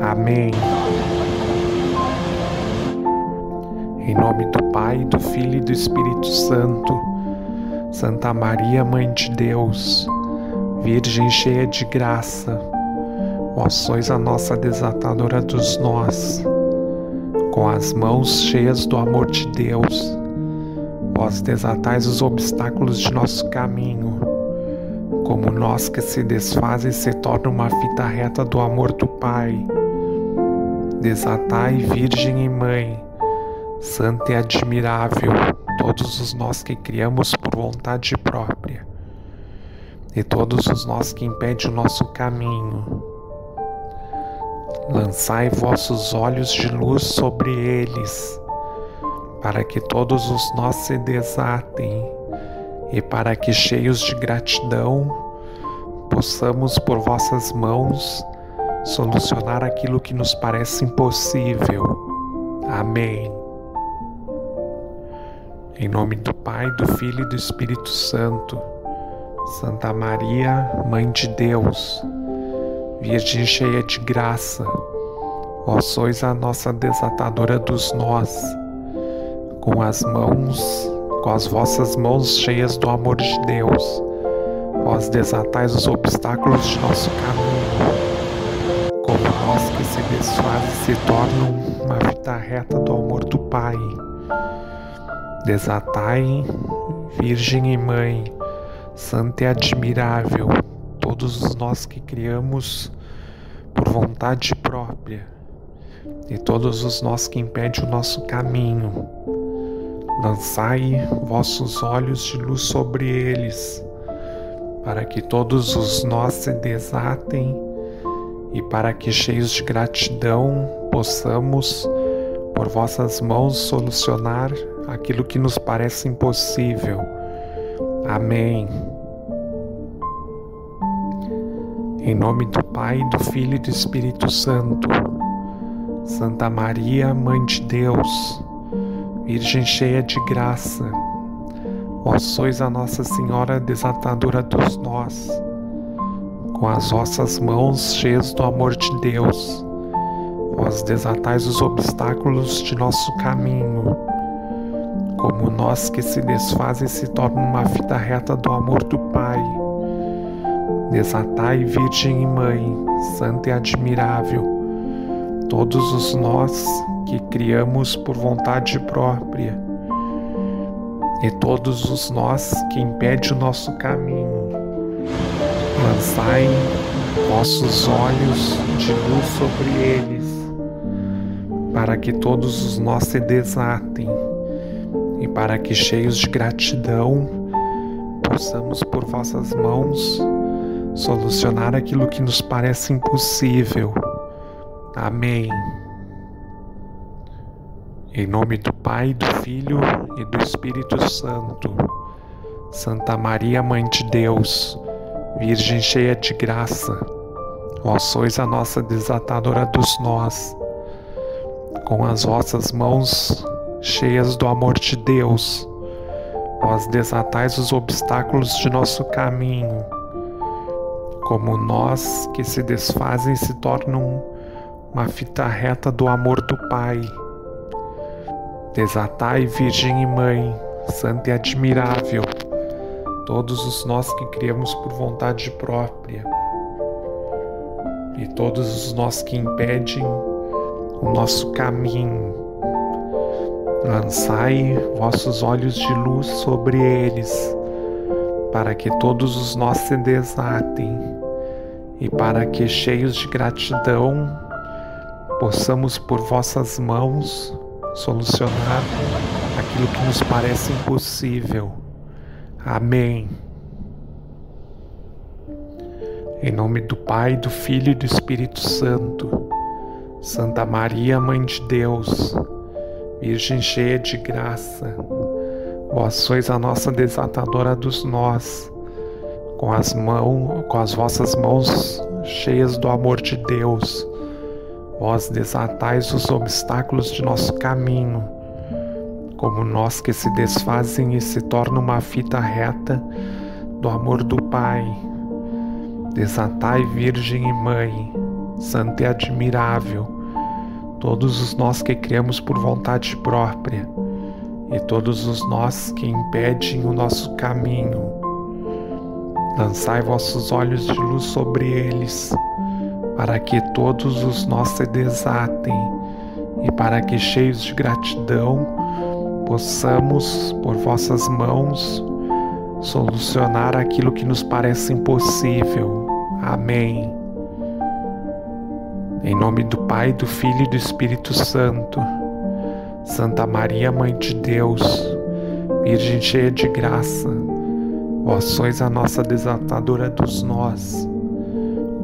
Amém. Em nome do Pai, do Filho e do Espírito Santo. Santa Maria, Mãe de Deus, Virgem cheia de graça, vós sois a nossa desatadora dos nós. Com as mãos cheias do amor de Deus, vós desatais os obstáculos de nosso caminho, como nós que se desfazem e se tornam uma fita reta do amor do Pai. Desatai, Virgem e Mãe, Santa e admirável, todos os nós que criamos por vontade própria e todos os nós que impedem o nosso caminho. Lançai vossos olhos de luz sobre eles, para que todos os nós se desatem e para que, cheios de gratidão, possamos por vossas mãos solucionar aquilo que nos parece impossível. Amém. Em nome do Pai, do Filho e do Espírito Santo. Santa Maria, Mãe de Deus, Virgem cheia de graça, vós sois a nossa desatadora dos nós. Com as vossas mãos cheias do amor de Deus, vós desatais os obstáculos de nosso caminho, como nós que se desfazem se tornam uma fita reta do amor do Pai. Desatai, Virgem e Mãe, Santa e admirável, todos os nós que criamos por vontade própria e todos os nós que impedem o nosso caminho. Lançai vossos olhos de luz sobre eles, para que todos os nós se desatem e para que, cheios de gratidão, possamos por vossas mãos solucionar aquilo que nos parece impossível. Amém. Em nome do Pai, do Filho e do Espírito Santo. Santa Maria, Mãe de Deus, Virgem cheia de graça, vós sois a Nossa Senhora desatadora dos nós. Com as vossas mãos cheias do amor de Deus, vós desatais os obstáculos de nosso caminho, como nós que se desfazem se tornam uma fita reta do amor do Pai. Desatai, Virgem e Mãe, Santa e admirável, todos os nós que criamos por vontade própria e todos os nós que impedem o nosso caminho. Lançai vossos olhos de luz sobre eles, para que todos os nós se desatem e para que, cheios de gratidão, possamos por vossas mãos solucionar aquilo que nos parece impossível. Amém. Em nome do Pai, do Filho e do Espírito Santo. Santa Maria, Mãe de Deus, Virgem cheia de graça, vós sois a nossa desatadora dos nós. Com as vossas mãos cheias do amor de Deus, vós desatais os obstáculos de nosso caminho. Como nós que se desfazem se tornam uma fita reta do amor do Pai. Desatai, Virgem e Mãe, Santa e admirável, todos os nós que criamos por vontade própria, e todos os nós que impedem o nosso caminho. Lançai vossos olhos de luz sobre eles, para que todos os nós se desatem, e para que, cheios de gratidão, possamos por vossas mãos solucionar aquilo que nos parece impossível. Amém. Em nome do Pai, do Filho e do Espírito Santo. Santa Maria, Mãe de Deus, Virgem cheia de graça, vós sois a nossa desatadora dos nós. Com as vossas mãos cheias do amor de Deus, vós desatais os obstáculos de nosso caminho, como nós que se desfazem e se tornam uma fita reta do amor do Pai. Desatai, Virgem e Mãe, Santa e admirável, todos os nós que criamos por vontade própria, e todos os nós que impedem o nosso caminho. Lançai vossos olhos de luz sobre eles, para que todos os nós se desatem, e para que, cheios de gratidão, possamos, por vossas mãos, solucionar aquilo que nos parece impossível. Amém. Em nome do Pai, do Filho e do Espírito Santo. Santa Maria, Mãe de Deus, Virgem cheia de graça, vós sois a nossa desatadora dos nós.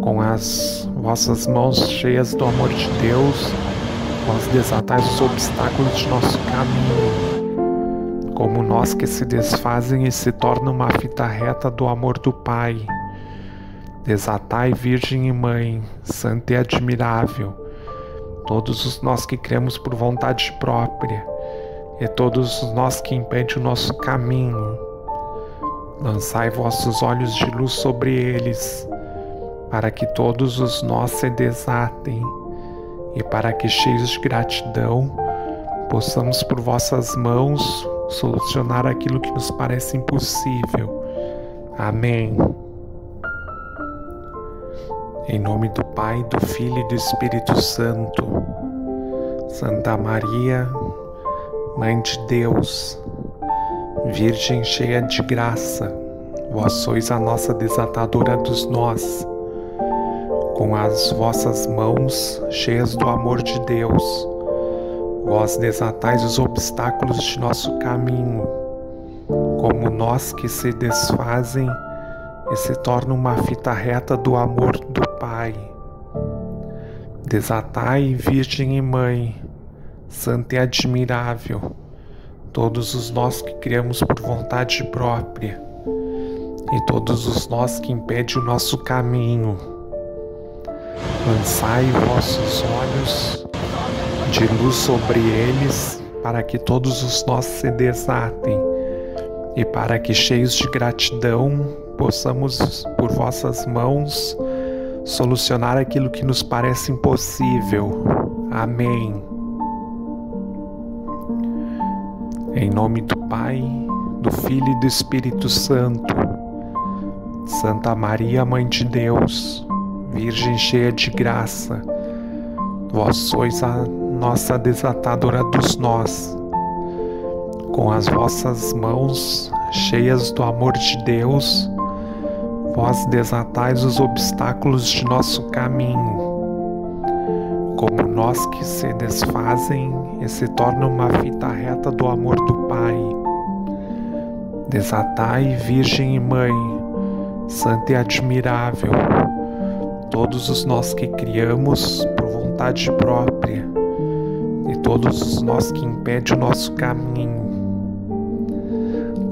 Com as vossas mãos cheias do amor de Deus, vós desatais os obstáculos de nosso caminho, como nós que se desfazem e se tornam uma fita reta do amor do Pai. Desatai, Virgem e Mãe, Santa e admirável, todos os nós que cremos por vontade própria, e todos os nós que impedem o nosso caminho. Lançai vossos olhos de luz sobre eles, para que todos os nós se desatem, e para que, cheios de gratidão, possamos por vossas mãos solucionar aquilo que nos parece impossível. Amém. Em nome do Pai, do Filho e do Espírito Santo. Santa Maria, Mãe de Deus, Virgem cheia de graça, vós sois a nossa desatadora dos nós. Com as vossas mãos cheias do amor de Deus, vós desatais os obstáculos de nosso caminho, como nós que se desfazem e se tornam uma fita reta do amor do Pai. Desatai, Virgem e Mãe, Santa e admirável, todos os nós que criamos por vontade própria, e todos os nós que impedem o nosso caminho. Lançai vossos olhos de luz sobre eles, para que todos os nós se desatem, e para que, cheios de gratidão, possamos, por vossas mãos, solucionar aquilo que nos parece impossível. Amém. Em nome do Pai, do Filho e do Espírito Santo. Santa Maria, Mãe de Deus, Virgem cheia de graça, vós sois a nossa desatadora dos nós. Com as vossas mãos cheias do amor de Deus, vós desatais os obstáculos de nosso caminho, como nós que se desfazem e se tornam uma fita reta do amor do Pai. Desatai, Virgem e Mãe, Santa e admirável, todos os nós que criamos por vontade própria e todos os nós que impedem o nosso caminho.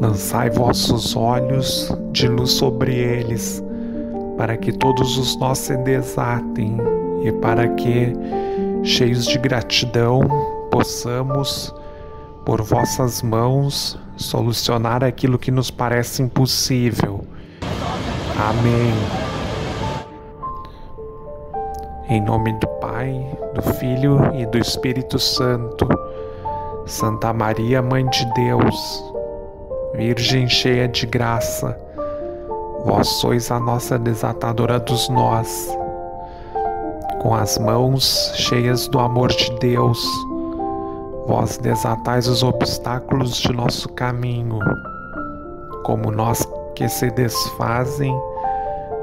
Lançai vossos olhos de luz sobre eles, para que todos os nós se desatem e para que, cheios de gratidão, possamos, por vossas mãos, solucionar aquilo que nos parece impossível. Amém. Em nome do Pai, do Filho e do Espírito Santo. Santa Maria, Mãe de Deus, Virgem cheia de graça, vós sois a nossa desatadora dos nós. Com as mãos cheias do amor de Deus, vós desatais os obstáculos de nosso caminho, como nós que se desfazem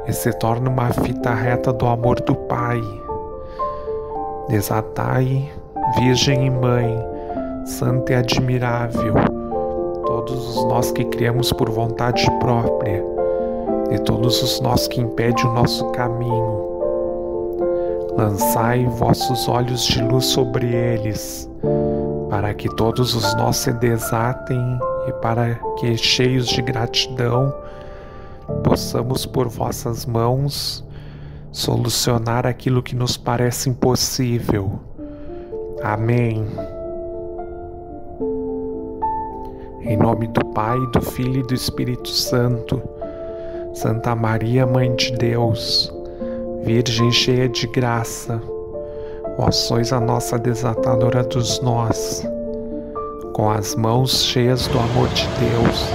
e se tornam uma fita reta do amor do Pai. Desatai, Virgem e Mãe, Santa e admirável, todos os nós que criamos por vontade própria e todos os nós que impedem o nosso caminho. Lançai vossos olhos de luz sobre eles, para que todos os nós se desatem e para que, cheios de gratidão, possamos por vossas mãos solucionar aquilo que nos parece impossível. Amém. Em nome do Pai, do Filho e do Espírito Santo. Santa Maria, Mãe de Deus, Virgem cheia de graça, vós sois a nossa desatadora dos nós. Com as mãos cheias do amor de Deus,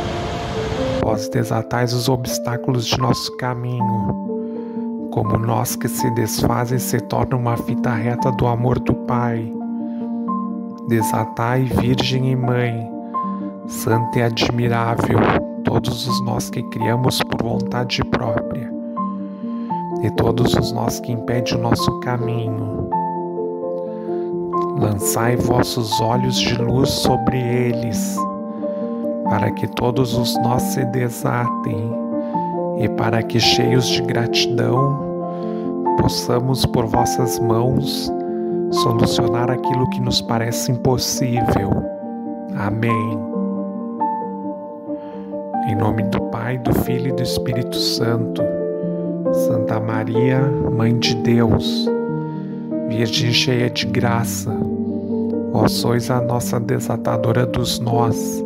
vós desatais os obstáculos de nosso caminho, como nós que se desfazem se tornam uma fita reta do amor do Pai. Desatai, Virgem e Mãe, Santa e admirável, todos os nós que criamos por vontade própria e todos os nós que impedem o nosso caminho. Lançai vossos olhos de luz sobre eles, para que todos os nós se desatem e para que, cheios de gratidão, possamos por vossas mãos solucionar aquilo que nos parece impossível. Amém. Em nome do Pai, do Filho e do Espírito Santo. Santa Maria, Mãe de Deus, Virgem cheia de graça, vós sois a nossa desatadora dos nós.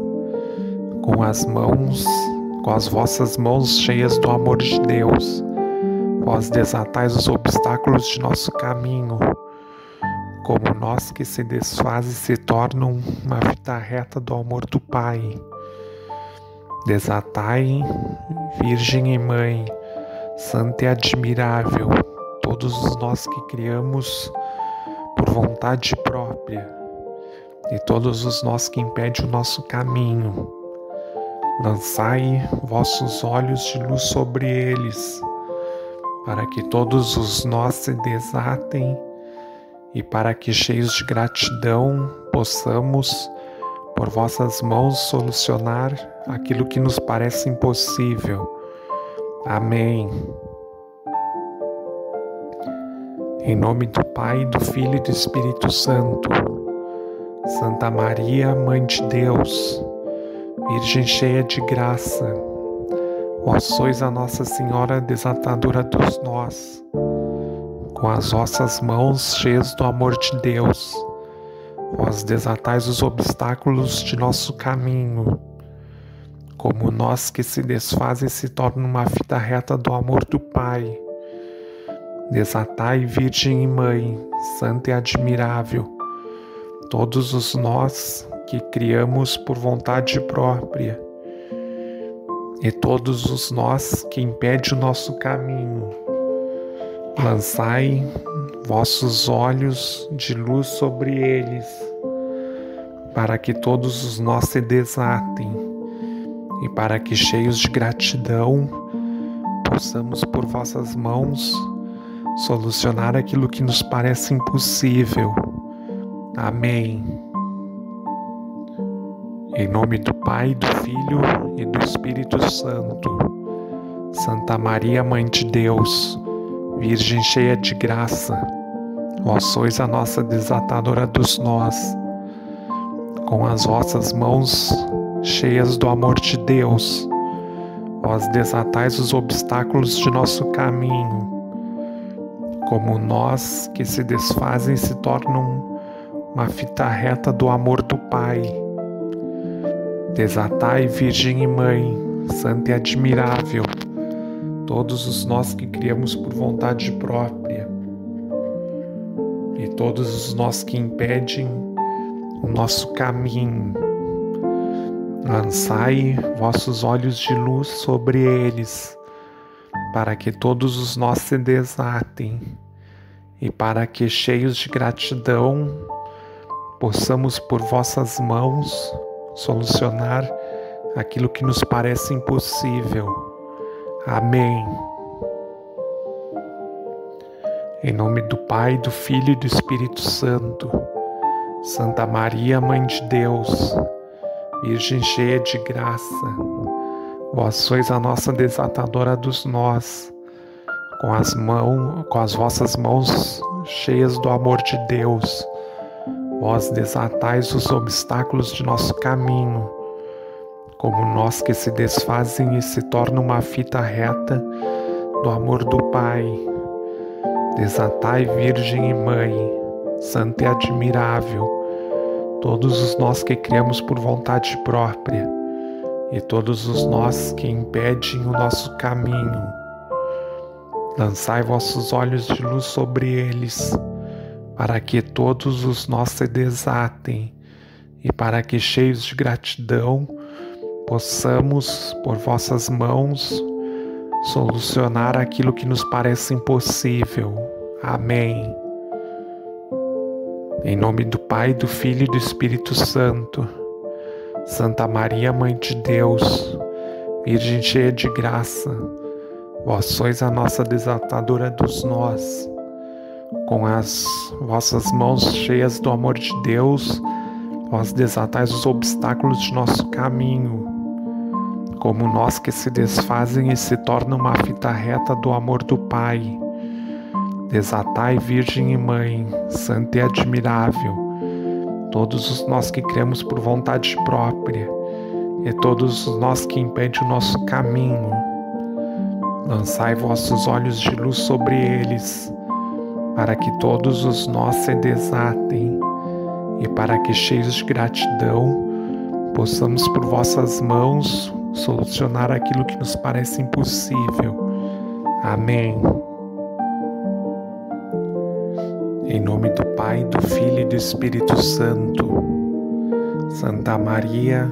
Com as vossas mãos cheias do amor de Deus, vós desatais os obstáculos de nosso caminho, como nós que se desfazem se tornam uma fita reta do amor do Pai. Desatai, Virgem e Mãe, Santa e admirável, todos os nós que criamos por vontade própria e todos os nós que impedem o nosso caminho. Lançai vossos olhos de luz sobre eles, para que todos os nós se desatem e para que, cheios de gratidão, possamos por vossas mãos solucionar aquilo que nos parece impossível. Amém. Em nome do Pai, do Filho e do Espírito Santo. Santa Maria, Mãe de Deus, Virgem cheia de graça, vós sois a Nossa Senhora desatadora dos nós. Com as vossas mãos cheias do amor de Deus, vós desatais os obstáculos de nosso caminho, como nós que se desfazem se tornam uma fita reta do amor do Pai. Desatai, Virgem e Mãe, Santa e admirável, todos os nós que criamos por vontade própria e todos os nós que impedem o nosso caminho. Lançai vossos olhos de luz sobre eles, para que todos os nós se desatem e para que, cheios de gratidão, possamos por vossas mãos solucionar aquilo que nos parece impossível. Amém. Em nome do Pai, do Filho e do Espírito Santo. Santa Maria, Mãe de Deus, Virgem cheia de graça, vós sois a nossa desatadora dos nós. Com as vossas mãos cheias do amor de Deus, vós desatais os obstáculos de nosso caminho. Como nós que se desfazem se tornam uma fita reta do amor do Pai. Desatai, Virgem e Mãe, Santa e admirável, todos os nós que criamos por vontade própria e todos os nós que impedem o nosso caminho. Lançai vossos olhos de luz sobre eles, para que todos os nós se desatem e para que, cheios de gratidão, possamos por vossas mãos solucionar aquilo que nos parece impossível. Amém. Em nome do Pai, do Filho e do Espírito Santo. Santa Maria, Mãe de Deus, Virgem cheia de graça, vós sois a nossa desatadora dos nós. Com as vossas mãos cheias do amor de Deus, vós desatais os obstáculos de nosso caminho, como nós que se desfazem e se tornam uma fita reta do amor do Pai. Desatai, Virgem e Mãe, Santa e admirável, todos os nós que criamos por vontade própria e todos os nós que impedem o nosso caminho. Lançai vossos olhos de luz sobre eles, para que todos os nós se desatem e para que, cheios de gratidão, possamos, por vossas mãos, solucionar aquilo que nos parece impossível. Amém. Em nome do Pai, do Filho e do Espírito Santo. Santa Maria, Mãe de Deus, Virgem cheia de graça, vós sois a nossa desatadora dos nós. Com as vossas mãos cheias do amor de Deus, vós desatais os obstáculos de nosso caminho. Como nós que se desfazem e se tornam uma fita reta do amor do Pai. Desatai, Virgem e Mãe, Santa e admirável, todos os nós que criamos por vontade própria e todos os nós que impedem o nosso caminho. Lançai vossos olhos de luz sobre eles, para que todos os nós se desatem e para que, cheios de gratidão, possamos por vossas mãos solucionar aquilo que nos parece impossível. Amém. Em nome do Pai, do Filho e do Espírito Santo. Santa Maria,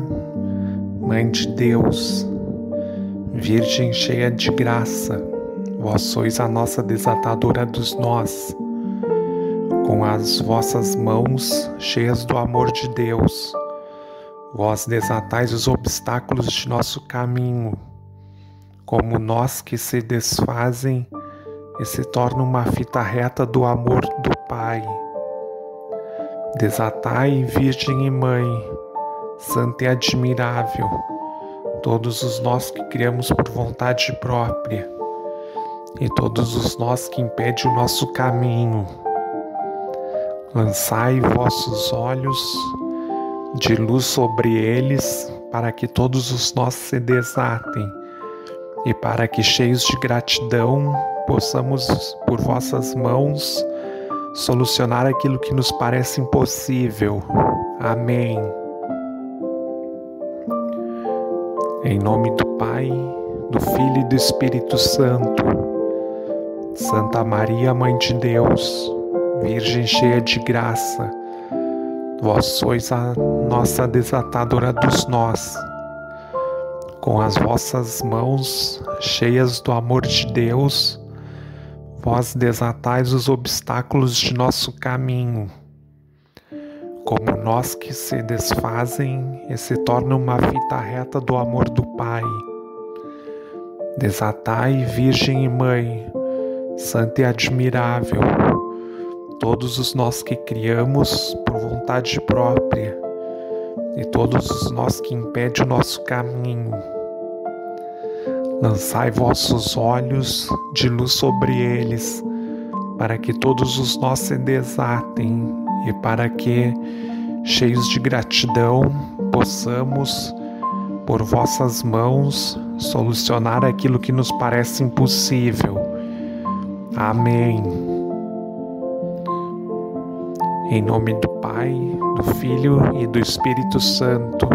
Mãe de Deus, Virgem cheia de graça, vós sois a nossa desatadora dos nós. Com as vossas mãos cheias do amor de Deus, vós desatais os obstáculos de nosso caminho, como nós que se desfazem e se tornam uma fita reta do amor do Pai. Desatai, Virgem e Mãe, Santa e admirável, todos os nós que criamos por vontade própria e todos os nós que impedem o nosso caminho. Lançai vossos olhos de luz sobre eles, para que todos os nós se desatem e para que, cheios de gratidão, possamos, por vossas mãos, solucionar aquilo que nos parece impossível. Amém. Em nome do Pai, do Filho e do Espírito Santo. Santa Maria, Mãe de Deus, Virgem cheia de graça, vós sois a nossa desatadora dos nós. Com as vossas mãos cheias do amor de Deus, vós desatais os obstáculos de nosso caminho, como nós que se desfazem e se tornam uma fita reta do amor do Pai. Desatai, Virgem e Mãe, Santa e admirável, todos os nós que criamos por vontade própria e todos os nós que impedem o nosso caminho. Lançai vossos olhos de luz sobre eles, para que todos os nós se desatem e para que, cheios de gratidão, possamos, por vossas mãos, solucionar aquilo que nos parece impossível. Amém. Em nome do Pai, do Filho e do Espírito Santo.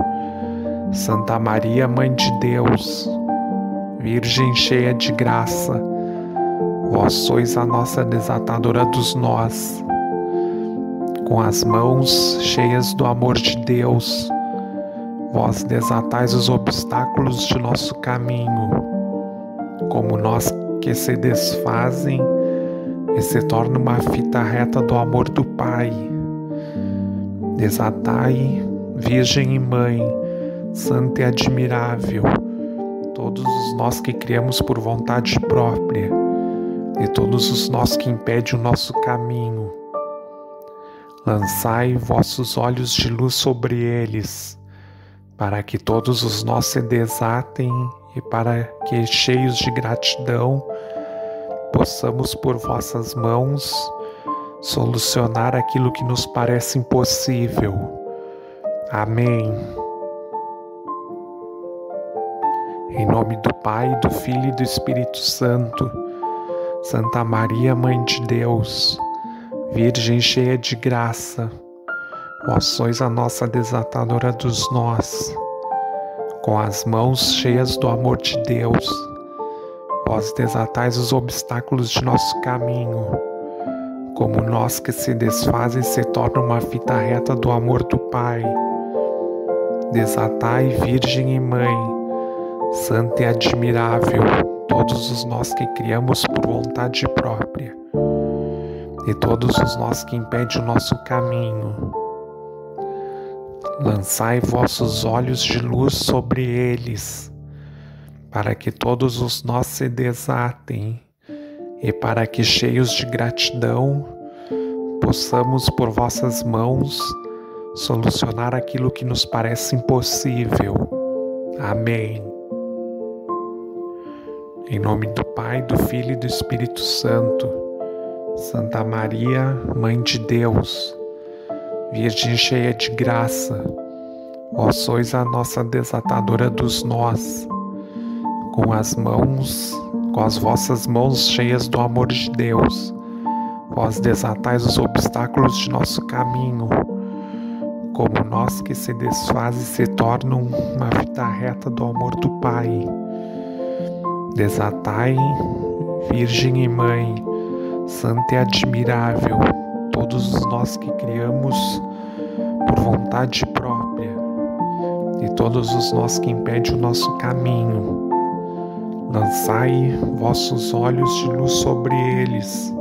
Santa Maria, Mãe de Deus, Virgem cheia de graça, vós sois a nossa desatadora dos nós. Com as mãos cheias do amor de Deus, vós desatais os obstáculos de nosso caminho, como nós que se desfazem e se tornam uma fita reta do amor do Pai. Desatai, Virgem e Mãe, Santa e admirável, todos os nós que criamos por vontade própria e todos os nós que impedem o nosso caminho. Lançai vossos olhos de luz sobre eles, para que todos os nós se desatem e para que, cheios de gratidão, possamos por vossas mãos solucionar aquilo que nos parece impossível. Amém. Em nome do Pai, do Filho e do Espírito Santo. Santa Maria, Mãe de Deus, Virgem cheia de graça, vós sois a nossa desatadora dos nós. Com as mãos cheias do amor de Deus, vós desatais os obstáculos de nosso caminho, como nós que se desfazem se tornam uma fita reta do amor do Pai. Desatai, Virgem e Mãe, Santa e admirável, todos os nós que criamos por vontade própria e todos os nós que impedem o nosso caminho. Lançai vossos olhos de luz sobre eles, para que todos os nós se desatem e para que, cheios de gratidão, possamos por vossas mãos solucionar aquilo que nos parece impossível. Amém. Em nome do Pai, do Filho e do Espírito Santo. Santa Maria, Mãe de Deus, Virgem cheia de graça, vós sois a nossa desatadora dos nós. Com as vossas mãos cheias do amor de Deus, vós desatais os obstáculos de nosso caminho, como nós que se desfazem se tornam uma fita reta do amor do Pai. Desatai, Virgem e Mãe, Santa e admirável, todos os nós que criamos por vontade própria e todos os nós que impedem o nosso caminho. Lançai vossos olhos de luz sobre eles,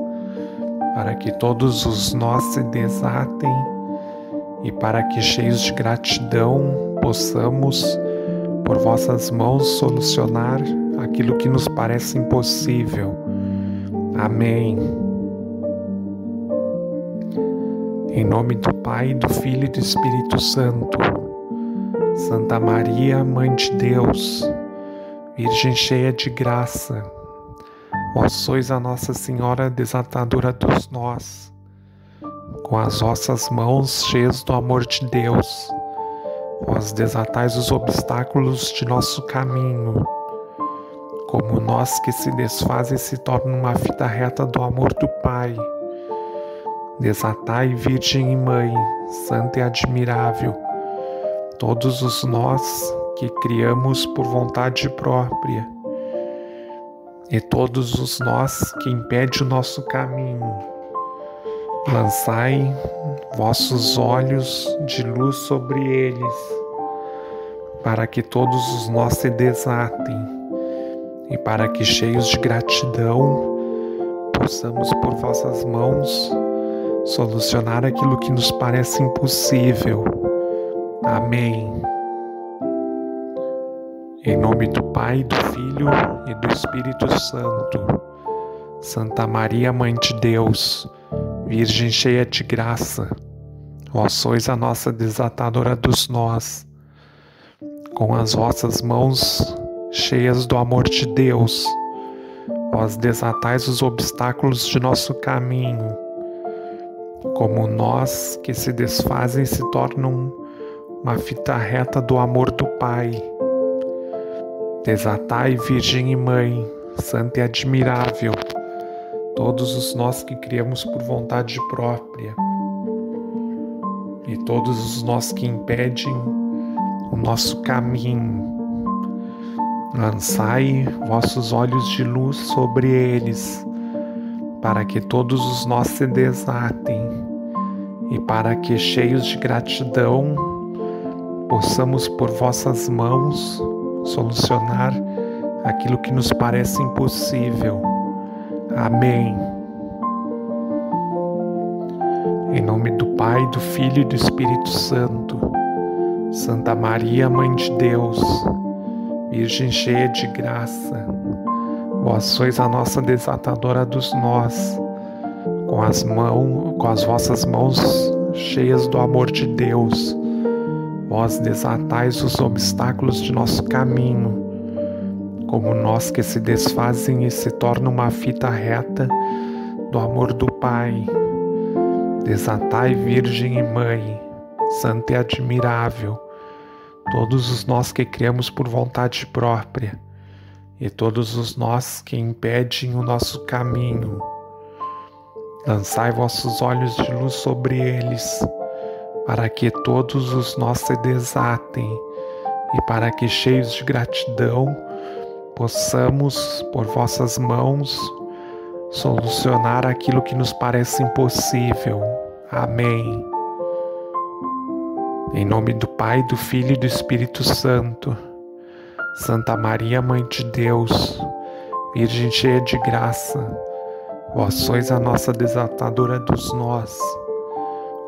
para que todos os nós se desatem e para que, cheios de gratidão, possamos por vossas mãos solucionar aquilo que nos parece impossível. Amém. Em nome do Pai, do Filho e do Espírito Santo. Santa Maria, Mãe de Deus, Virgem cheia de graça, vós sois a Nossa Senhora desatadora dos nós. Com as vossas mãos cheias do amor de Deus, vós desatais os obstáculos de nosso caminho, como nós que se desfazem se tornam uma fita reta do amor do Pai. Desatai, Virgem e Mãe, Santa e admirável, todos os nós que criamos por vontade própria e todos os nós que impedem o nosso caminho. Lançai vossos olhos de luz sobre eles, para que todos os nós se desatem e para que, cheios de gratidão, possamos por vossas mãos solucionar aquilo que nos parece impossível. Amém. Em nome do Pai, do Filho e do Espírito Santo. Santa Maria, Mãe de Deus, Virgem cheia de graça, Vós sois a nossa desatadora dos nós. Com as vossas mãos cheias do amor de Deus, vós desatais os obstáculos de nosso caminho. Como nós que se desfazem se tornam uma fita reta do amor do Pai. Desatai, Virgem e Mãe, Santa e admirável, todos os nós que criamos por vontade própria, e todos os nós que impedem o nosso caminho. Lançai vossos olhos de luz sobre eles, para que todos os nós se desatem, e para que, cheios de gratidão, possamos por vossas mãos solucionar aquilo que nos parece impossível. Amém. Em nome do Pai, do Filho e do Espírito Santo. Santa Maria, Mãe de Deus, Virgem cheia de graça, vós sois a nossa desatadora dos nós. Com as vossas mãos cheias do amor de Deus, vós desatais os obstáculos de nosso caminho. Como nós que se desfazem e se tornam uma fita reta do amor do Pai. Desatai, Virgem e Mãe, Santa e admirável, todos os nós que criamos por vontade própria, e todos os nós que impedem o nosso caminho. Lançai vossos olhos de luz sobre eles, para que todos os nós se desatem, e para que, cheios de gratidão, possamos, por vossas mãos, solucionar aquilo que nos parece impossível. Amém. Em nome do Pai, do Filho e do Espírito Santo. Santa Maria, Mãe de Deus, Virgem cheia de graça, vós sois a nossa desatadora dos nós.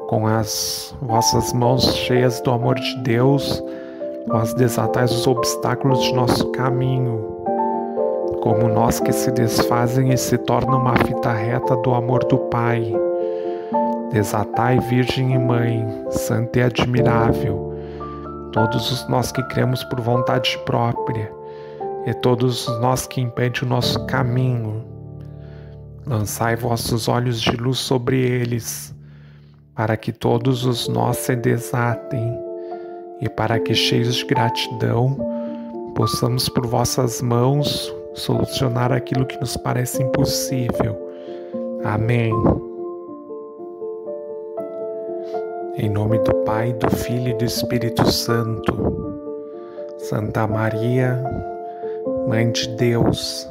Com as vossas mãos cheias do amor de Deus, vós desatais os obstáculos de nosso caminho. Como nós que se desfazem e se tornam uma fita reta do amor do Pai. Desatai, Virgem e Mãe, Santa e admirável, todos os nós que criamos por vontade própria, e todos os nós que impedem o nosso caminho. Lançai vossos olhos de luz sobre eles, para que todos os nós se desatem, e para que, cheios de gratidão, possamos por vossas mãos solucionar aquilo que nos parece impossível. Amém. Em nome do Pai, do Filho e do Espírito Santo. Santa Maria, Mãe de Deus,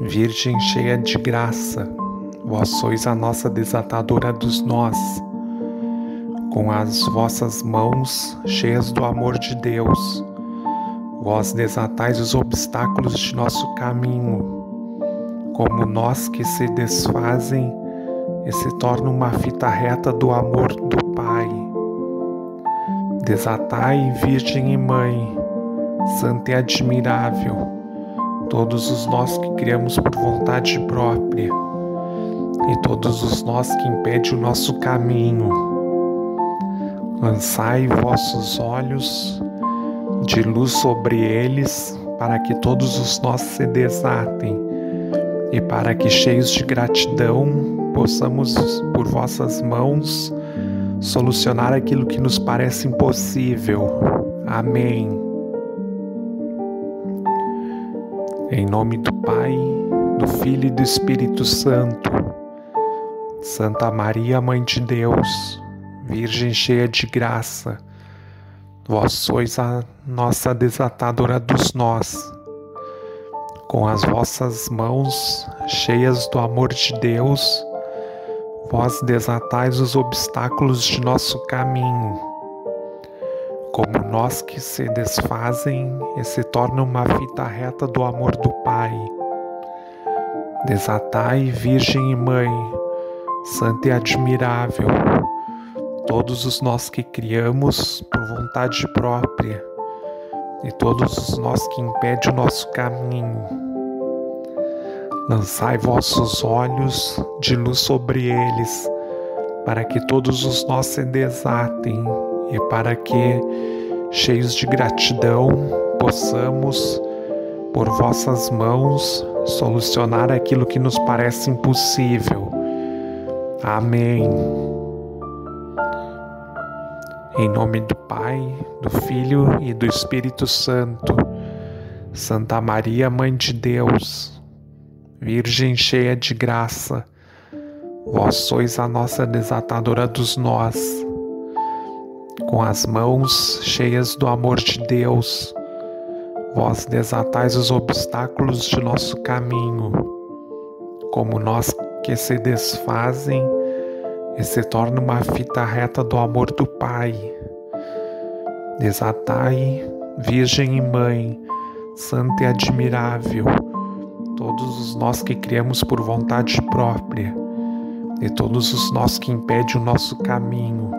Virgem cheia de graça, vós sois a nossa desatadora dos nós. Com as vossas mãos cheias do amor de Deus, vós desatais os obstáculos de nosso caminho. Como nós que se desfazem e se tornam uma fita reta do amor do Pai. Desatai, Virgem e Mãe, Santa e admirável, todos os nós que criamos por vontade própria, e todos os nós que impedem o nosso caminho. Lançai vossos olhos de luz sobre eles, para que todos os nós se desatem, e para que, cheios de gratidão, possamos, por vossas mãos, solucionar aquilo que nos parece impossível. Amém. Em nome do Pai, do Filho e do Espírito Santo. Santa Maria, Mãe de Deus, Virgem cheia de graça, vós sois a nossa desatadora dos nós. Com as vossas mãos cheias do amor de Deus, vós desatais os obstáculos de nosso caminho. Como nós que se desfazem e se tornam uma fita reta do amor do Pai. Desatai, Virgem e Mãe, Santa e admirável, todos os nós que criamos por vontade própria, e todos os nós que impedem o nosso caminho. Lançai vossos olhos de luz sobre eles, para que todos os nós se desatem e para que, cheios de gratidão, possamos, por vossas mãos, solucionar aquilo que nos parece impossível. Amém. Em nome do Pai, do Filho e do Espírito Santo. Santa Maria, Mãe de Deus, Virgem cheia de graça, vós sois a nossa desatadora dos nós. Com as mãos cheias do amor de Deus, vós desatais os obstáculos de nosso caminho, como nós que se desfazem e se torna uma fita reta do amor do Pai. Desatai, Virgem e Mãe, Santa e admirável, todos os nós que criamos por vontade própria e todos os nós que impedem o nosso caminho.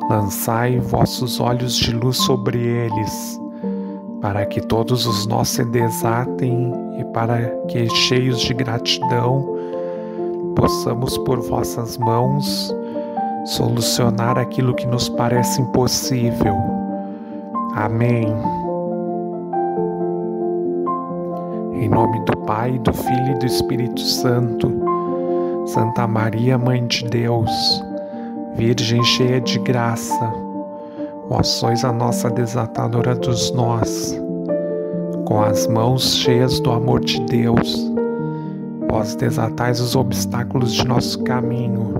Lançai vossos olhos de luz sobre eles, para que todos os nós se desatem e para que, cheios de gratidão, possamos por vossas mãos solucionar aquilo que nos parece impossível. Amém. Em nome do Pai, do Filho e do Espírito Santo. Santa Maria, Mãe de Deus, Virgem cheia de graça, vós sois a nossa desatadora dos nós. Com as mãos cheias do amor de Deus, vós desatais os obstáculos de nosso caminho,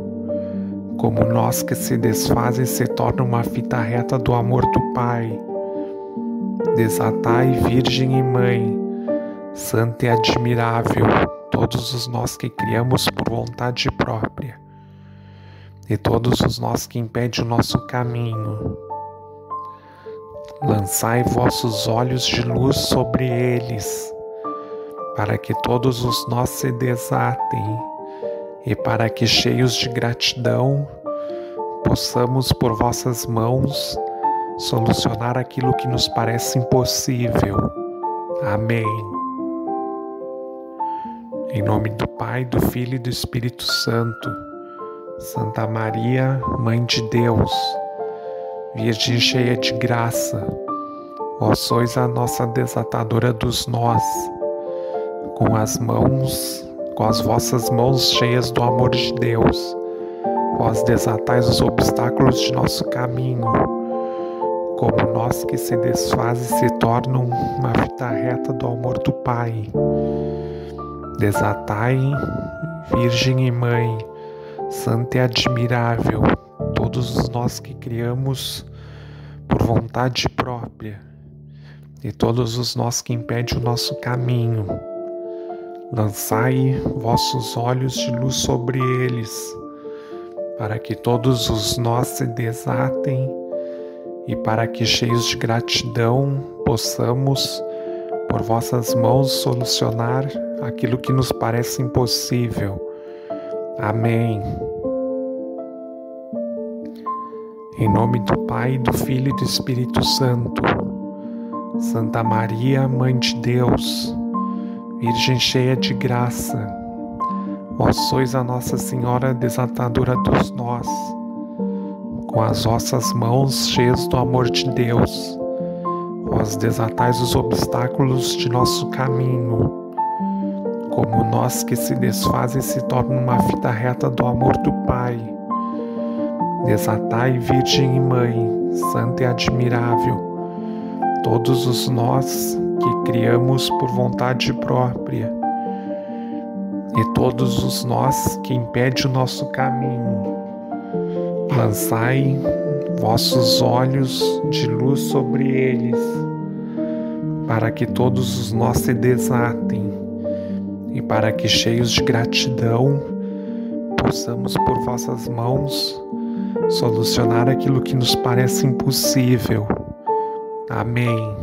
como nós que se desfazem se tornam uma fita reta do amor do Pai. Desatai, Virgem e Mãe, Santa e admirável, todos os nós que criamos por vontade própria e todos os nós que impedem o nosso caminho. Lançai vossos olhos de luz sobre eles, para que todos os nós se desatem e para que, cheios de gratidão, possamos por vossas mãos solucionar aquilo que nos parece impossível. Amém. Em nome do Pai, do Filho e do Espírito Santo. Santa Maria, Mãe de Deus, Virgem cheia de graça, vós sois a nossa desatadora dos nós. Com as vossas mãos cheias do amor de Deus, vós desatais os obstáculos de nosso caminho, como nós que se desfazem se tornam uma fita reta do amor do Pai. Desatai, Virgem e Mãe, Santa e admirável, todos os nós que criamos por vontade própria e todos os nós que impedem o nosso caminho. Lançai vossos olhos de luz sobre eles, para que todos os nós se desatem e para que, cheios de gratidão, possamos, por vossas mãos, solucionar aquilo que nos parece impossível. Amém. Em nome do Pai, do Filho e do Espírito Santo. Santa Maria, Mãe de Deus, Virgem cheia de graça, vós sois a Nossa Senhora desatadora dos nós. Com as vossas mãos cheias do amor de Deus, vós desatais os obstáculos de nosso caminho, como nós que se desfazem se tornam uma fita reta do amor do Pai. Desatai, Virgem e Mãe, Santa e admirável, todos os nós que criamos por vontade própria e todos os nós que impedem o nosso caminho. Lançai vossos olhos de luz sobre eles, para que todos os nós se desatem e para que, cheios de gratidão, possamos por vossas mãos solucionar aquilo que nos parece impossível. Amém.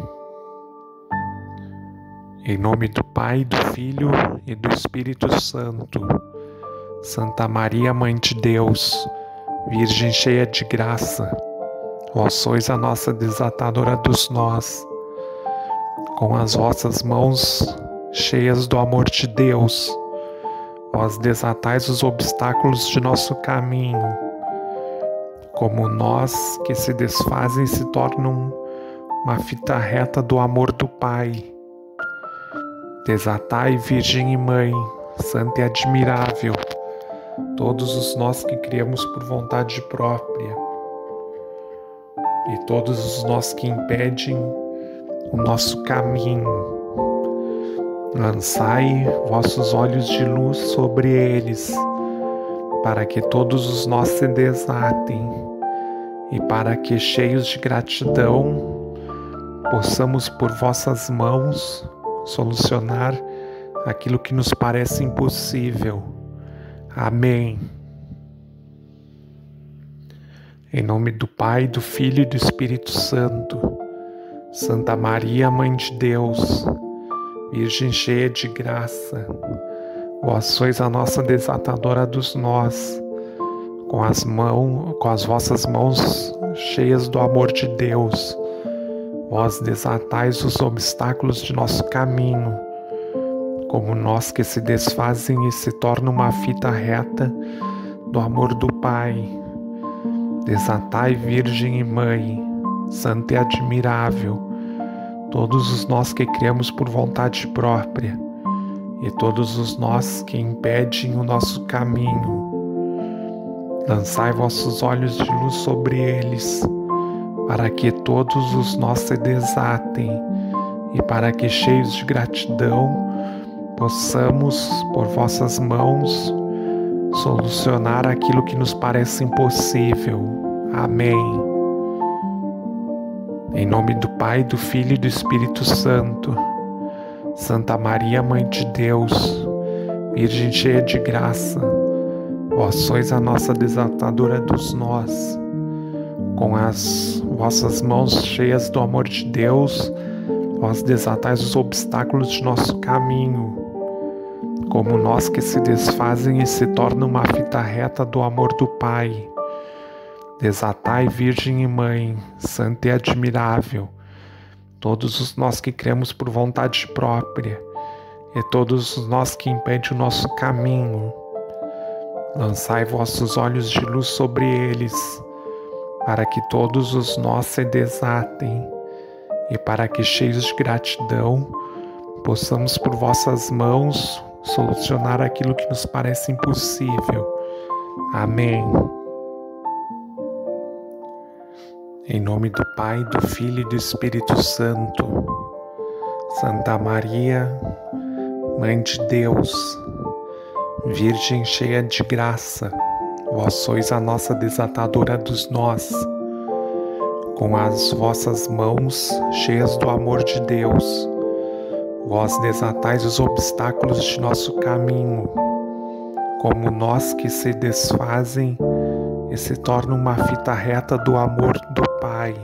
Em nome do Pai, do Filho e do Espírito Santo. Santa Maria, Mãe de Deus, Virgem cheia de graça, vós sois a nossa desatadora dos nós. Com as vossas mãos cheias do amor de Deus, Vós desatais os obstáculos de nosso caminho, como nós que se desfazem e se tornam uma fita reta do amor do Pai. Desatai, Virgem e Mãe, Santa e admirável, todos os nós que criamos por vontade própria e todos os nós que impedem o nosso caminho. Lançai vossos olhos de luz sobre eles, para que todos os nós se desatem e para que, cheios de gratidão, possamos por vossas mãos solucionar aquilo que nos parece impossível. Amém. Em nome do Pai, do Filho e do Espírito Santo. Santa Maria, Mãe de Deus, Virgem cheia de graça, vós sois a nossa desatadora dos nós, com as vossas mãos cheias do amor de Deus, vós desatais os obstáculos de nosso caminho, como nós que se desfazem e se tornam uma fita reta do amor do Pai. Desatai, Virgem e Mãe, Santa e admirável, todos os nós que criamos por vontade própria e todos os nós que impedem o nosso caminho. Lançai vossos olhos de luz sobre eles, para que todos os nós se desatem e para que, cheios de gratidão, possamos, por vossas mãos, solucionar aquilo que nos parece impossível. Amém. Em nome do Pai, do Filho e do Espírito Santo. Santa Maria, Mãe de Deus, Virgem cheia de graça, vós sois a nossa desatadora dos nós. Com as vossas mãos cheias do amor de Deus, vós desatais os obstáculos de nosso caminho, como nós que se desfazem e se tornam uma fita reta do amor do Pai. Desatai, Virgem e Mãe, Santa e admirável, todos os nós que cremos por vontade própria e todos os nós que impedem o nosso caminho. Lançai vossos olhos de luz sobre eles, para que todos os nós se desatem e para que, cheios de gratidão, possamos por vossas mãos solucionar aquilo que nos parece impossível. Amém. Em nome do Pai, do Filho e do Espírito Santo. Santa Maria, Mãe de Deus, Virgem cheia de graça, vós sois a nossa desatadora dos nós. Com as vossas mãos cheias do amor de Deus, vós desatais os obstáculos de nosso caminho, como nós que se desfazem e se tornam uma fita reta do amor do Pai.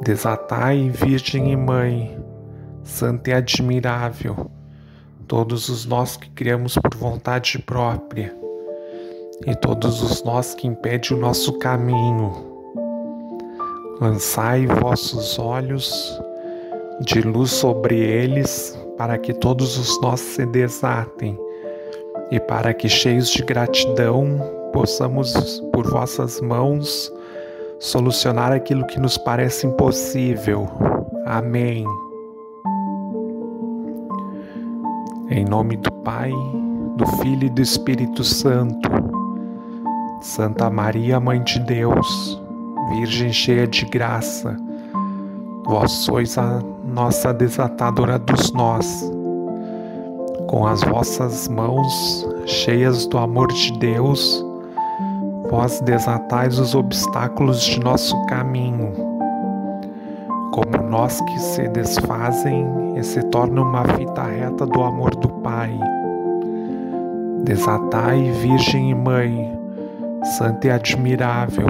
Desatai, Virgem e Mãe, Santa e admirável, todos os nós que criamos por vontade própria e todos os nós que impedem o nosso caminho. Lançai vossos olhos de luz sobre eles, para que todos os nós se desatem e para que, cheios de gratidão, possamos, por vossas mãos, solucionar aquilo que nos parece impossível. Amém. Em nome do Pai, do Filho e do Espírito Santo. Santa Maria, Mãe de Deus, Virgem cheia de graça, vós sois a nossa desatadora dos nós. Com as vossas mãos cheias do amor de Deus, vós desatais os obstáculos de nosso caminho, como nós que se desfazem e se tornam uma fita reta do amor do Pai. Desatai, Virgem e Mãe, Santa e admirável,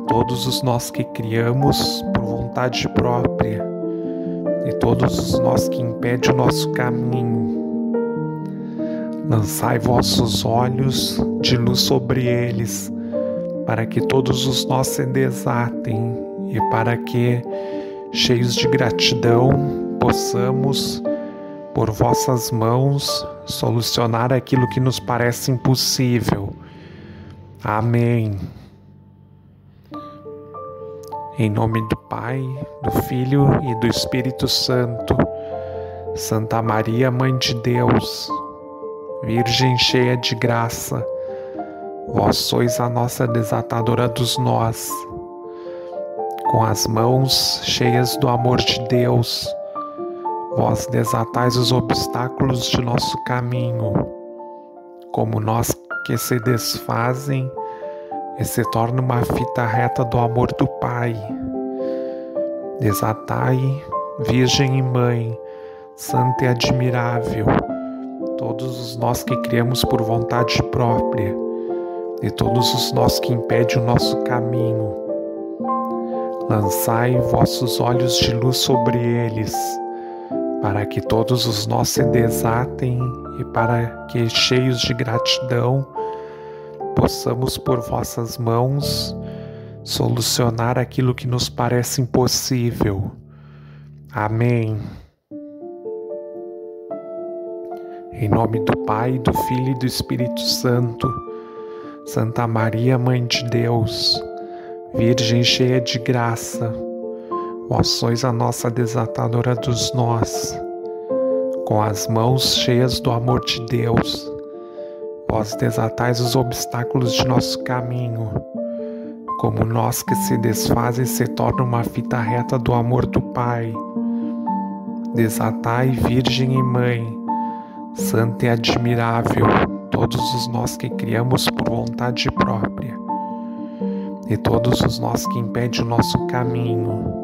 todos os nós que criamos por vontade própria e todos os nós que impedem o nosso caminho. Lançai vossos olhos de luz sobre eles, para que todos os nós se desatem e para que, cheios de gratidão, possamos, por vossas mãos, solucionar aquilo que nos parece impossível. Amém. Em nome do Pai, do Filho e do Espírito Santo. Santa Maria, Mãe de Deus, Virgem cheia de graça, vós sois a nossa desatadora dos nós. Com as mãos cheias do amor de Deus, vós desatais os obstáculos de nosso caminho, como nós que se desfazem e se torna uma fita reta do amor do Pai. Desatai, Virgem e Mãe, Santa e admirável, todos os nós que criamos por vontade própria e todos os nós que impedem o nosso caminho. Lançai vossos olhos de luz sobre eles, para que todos os nós se desatem e para que, cheios de gratidão, possamos por vossas mãos solucionar aquilo que nos parece impossível. Amém. Em nome do Pai, do Filho e do Espírito Santo. Santa Maria, Mãe de Deus, Virgem cheia de graça, vós sois a nossa desatadora dos nós. Com as mãos cheias do amor de Deus, vós desatais os obstáculos de nosso caminho, como nós que se desfazem se tornam uma fita reta do amor do Pai. Desatai, Virgem e Mãe, Santa e admirável, todos os nós que criamos por vontade própria e todos os nós que impedem o nosso caminho.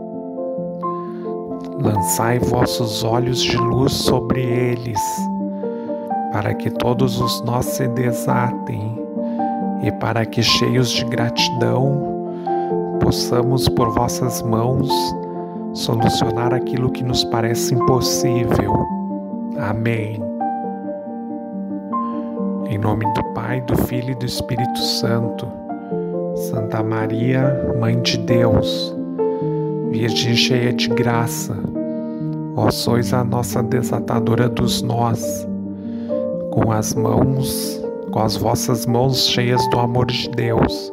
Lançai vossos olhos de luz sobre eles, para que todos os nós se desatem e para que, cheios de gratidão, possamos por vossas mãos solucionar aquilo que nos parece impossível. Amém. Em nome do Pai, do Filho e do Espírito Santo. Santa Maria, Mãe de Deus, Virgem cheia de graça, vós sois a nossa desatadora dos nós. Com as vossas mãos cheias do amor de Deus,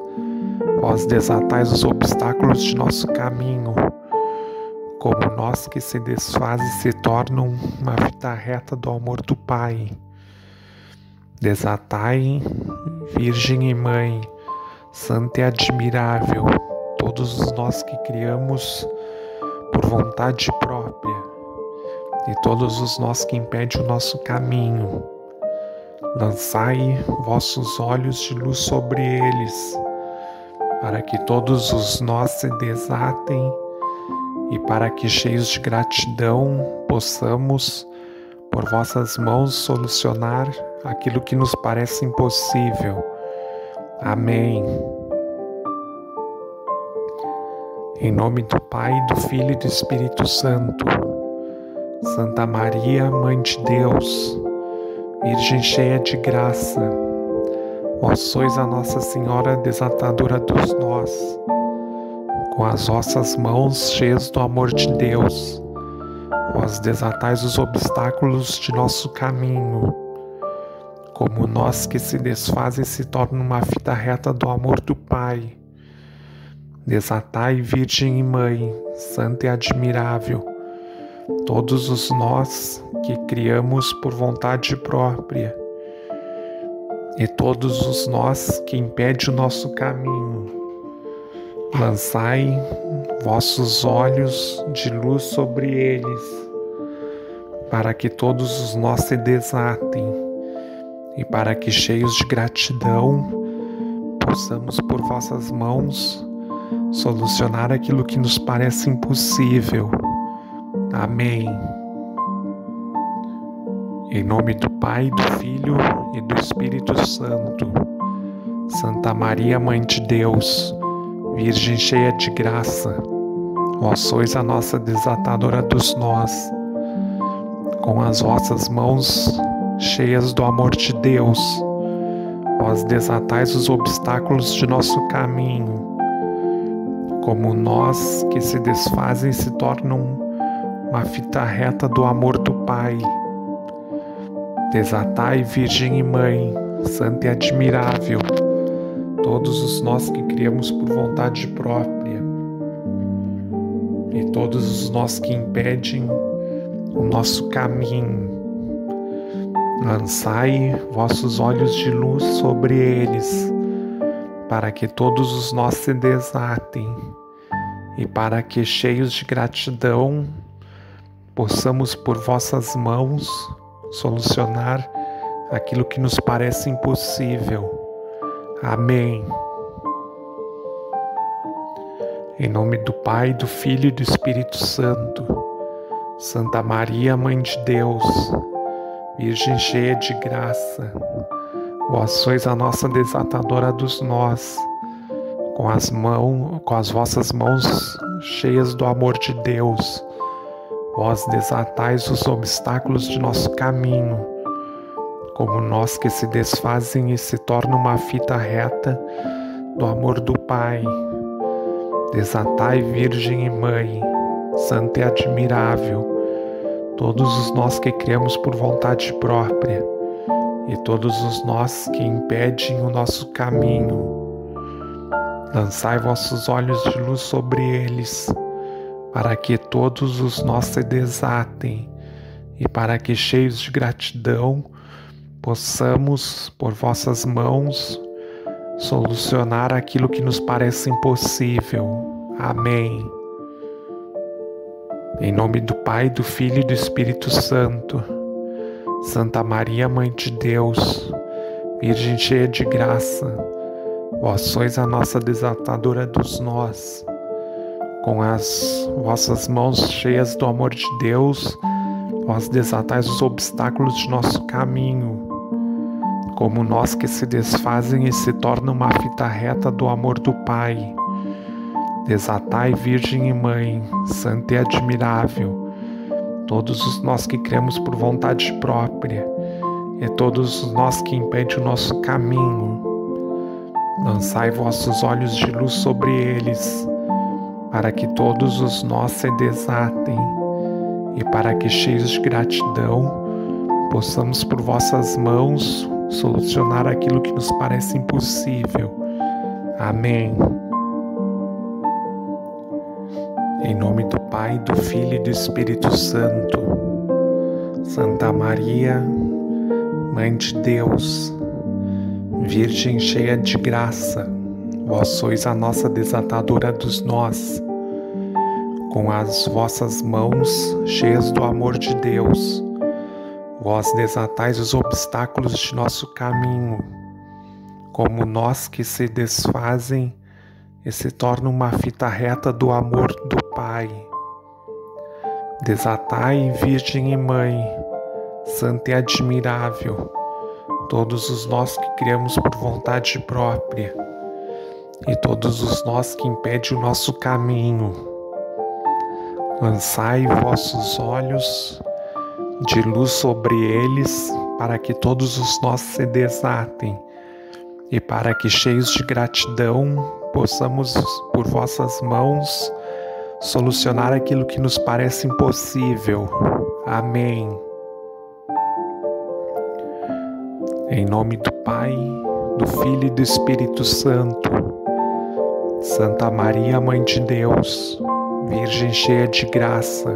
vós desatais os obstáculos de nosso caminho, como nós que se desfazem se tornam uma fita reta do amor do Pai. Desatai, Virgem e Mãe, Santa e admirável, todos os nós que criamos por vontade própria e todos os nós que impedem o nosso caminho. Lançai vossos olhos de luz sobre eles, para que todos os nós se desatem e para que, cheios de gratidão, possamos por vossas mãos solucionar aquilo que nos parece impossível. Amém. Em nome do Pai, do Filho e do Espírito Santo. Santa Maria, Mãe de Deus, Virgem cheia de graça, vós sois a Nossa Senhora desatadora dos nós. Com as vossas mãos cheias do amor de Deus, vós desatais os obstáculos de nosso caminho, como nós que se desfazem se tornam uma fita reta do amor do Pai. Desatai, Virgem e Mãe, Santa e admirável, todos os nós que criamos por vontade própria e todos os nós que impedem o nosso caminho. Lançai vossos olhos de luz sobre eles, para que todos os nós se desatem e para que, cheios de gratidão, possamos por vossas mãos solucionar aquilo que nos parece impossível. Amém. Em nome do Pai, do Filho e do Espírito Santo. Santa Maria, Mãe de Deus, Virgem cheia de graça, vós sois a nossa desatadora dos nós. Com as vossas mãos cheias do amor de Deus, vós desatais os obstáculos de nosso caminho, como nós que se desfazem se tornam uma fita reta do amor do Pai. Desatai, Virgem e Mãe, Santa e admirável, todos os nós que criamos por vontade própria e todos os nós que impedem o nosso caminho. Lançai vossos olhos de luz sobre eles, para que todos os nós se desatem e para que, cheios de gratidão, possamos por vossas mãos solucionar aquilo que nos parece impossível. Amém. Em nome do Pai, do Filho e do Espírito Santo. Santa Maria, Mãe de Deus, Virgem cheia de graça, vós sois a nossa desatadora dos nós, com as vossas mãos cheias do amor de Deus, vós desatais os obstáculos de nosso caminho, como nós que se desfazem e se tornam uma fita reta do amor do Pai. Desatai, Virgem e Mãe, Santa e admirável, todos os nós que criamos por vontade própria e todos os nós que impedem o nosso caminho. Lançai vossos olhos de luz sobre eles, para que todos os nós se desatem e para que, cheios de gratidão, possamos, por vossas mãos, solucionar aquilo que nos parece impossível. Amém. Em nome do Pai, do Filho e do Espírito Santo. Santa Maria, Mãe de Deus, Virgem cheia de graça, vós sois a nossa desatadora dos nós. Com as vossas mãos cheias do amor de Deus, vós desatais os obstáculos de nosso caminho, como nós que se desfazem e se tornam uma fita reta do amor do Pai. Desatai, Virgem e Mãe, Santa e admirável, todos os nós que cremos por vontade própria e todos os nós que impedem o nosso caminho. Lançai vossos olhos de luz sobre eles, para que todos os nós se desatem e para que, cheios de gratidão, possamos por vossas mãos solucionar aquilo que nos parece impossível. Amém. Em nome do Pai, do Filho e do Espírito Santo. Santa Maria, Mãe de Deus, Virgem cheia de graça, vós sois a nossa desatadora dos nós. Com as vossas mãos cheias do amor de Deus, vós desatais os obstáculos de nosso caminho, como nós que se desfazem e se tornam uma fita reta do amor do Pai. Desatai, Virgem e Mãe, Santa e admirável, todos os nós que criamos por vontade própria e todos os nós que impedem o nosso caminho. Lançai vossos olhos de luz sobre eles, para que todos os nós se desatem e para que, cheios de gratidão, possamos, por vossas mãos, solucionar aquilo que nos parece impossível. Amém. Em nome do Pai, do Filho e do Espírito Santo. Santa Maria, Mãe de Deus, Virgem cheia de graça,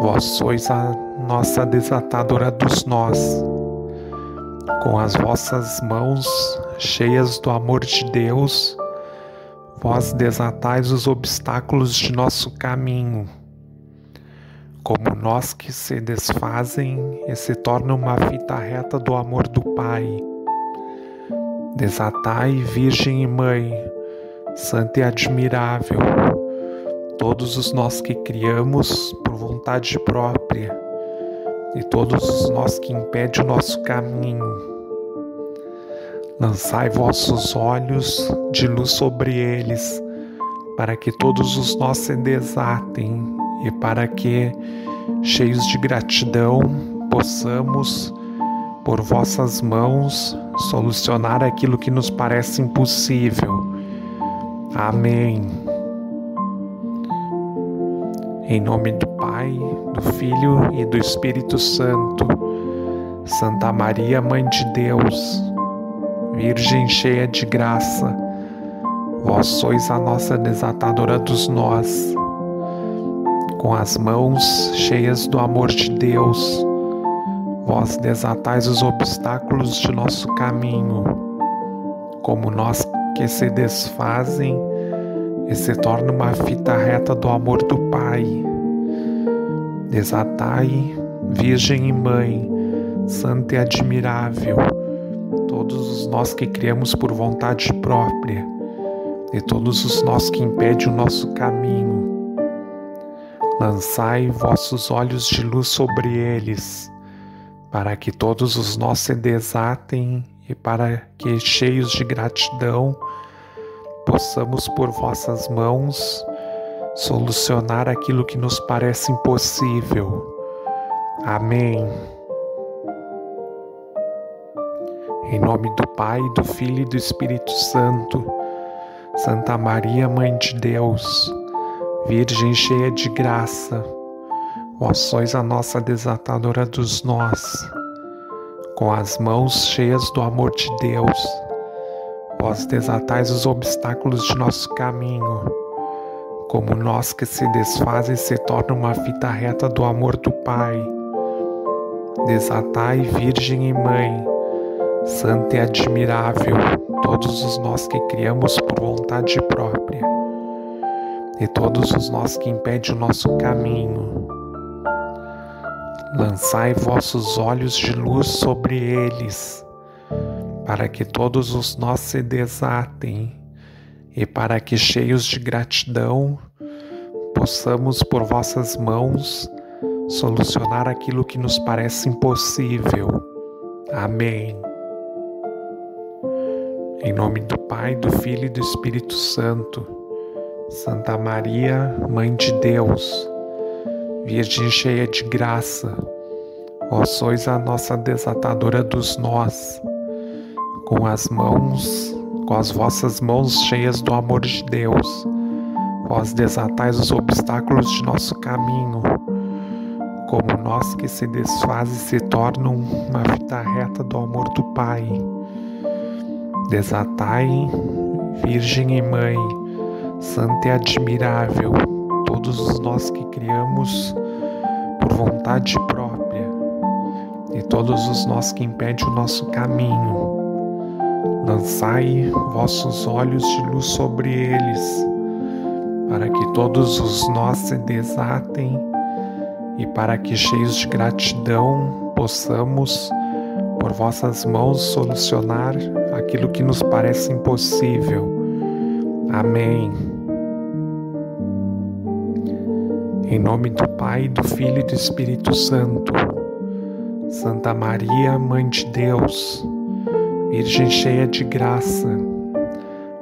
vós sois a nossa desatadora dos nós. Com as vossas mãos cheias do amor de Deus, vós desatais os obstáculos de nosso caminho, como nós que se desfazem e se tornam uma fita reta do amor do Pai. Desatai, Virgem e Mãe, Santa e admirável, todos os nós que criamos por vontade própria e todos os nós que impedem o nosso caminho. Lançai vossos olhos de luz sobre eles, para que todos os nós se desatem e para que, cheios de gratidão, possamos, por vossas mãos, solucionar aquilo que nos parece impossível. Amém. Em nome do Pai, do Filho e do Espírito Santo. Santa Maria, Mãe de Deus, Virgem cheia de graça, vós sois a nossa desatadora dos nós. Com as mãos cheias do amor de Deus, vós desatais os obstáculos de nosso caminho, como nós que se desfazem e se tornam uma fita reta do amor do Pai. Desatai, Virgem e Mãe, Santa e admirável, todos os nós que criamos por vontade própria e todos os nós que impedem o nosso caminho. Lançai vossos olhos de luz sobre eles, para que todos os nós se desatem e para que, cheios de gratidão, possamos por vossas mãos solucionar aquilo que nos parece impossível. Amém. Em nome do Pai, do Filho e do Espírito Santo, Santa Maria, Mãe de Deus, Virgem cheia de graça, vós sois a nossa desatadora dos nós. Com as mãos cheias do amor de Deus, vós desatais os obstáculos de nosso caminho, como nós que se desfazem se tornam uma fita reta do amor do Pai. Desatai, Virgem e Mãe, Santa e admirável, todos os nós que criamos por vontade própria e todos os nós que impedem o nosso caminho. Lançai vossos olhos de luz sobre eles, para que todos os nós se desatem e para que, cheios de gratidão, possamos por vossas mãos solucionar aquilo que nos parece impossível. Amém. Em nome do Pai, do Filho e do Espírito Santo, Santa Maria, Mãe de Deus, Virgem cheia de graça, vós sois a nossa desatadora dos nós. Com as vossas mãos cheias do amor de Deus, vós desatais os obstáculos de nosso caminho, como nós que se desfazem se tornam uma fita reta do amor do Pai. Desatai, Virgem e Mãe, Santa e admirável, todos os nós que criamos por vontade própria e todos os nós que impedem o nosso caminho. Lançai vossos olhos de luz sobre eles, para que todos os nós se desatem e para que, cheios de gratidão, possamos por vossas mãos solucionar aquilo que nos parece impossível. Amém. Em nome do Pai, do Filho e do Espírito Santo, Santa Maria, Mãe de Deus, Virgem cheia de graça,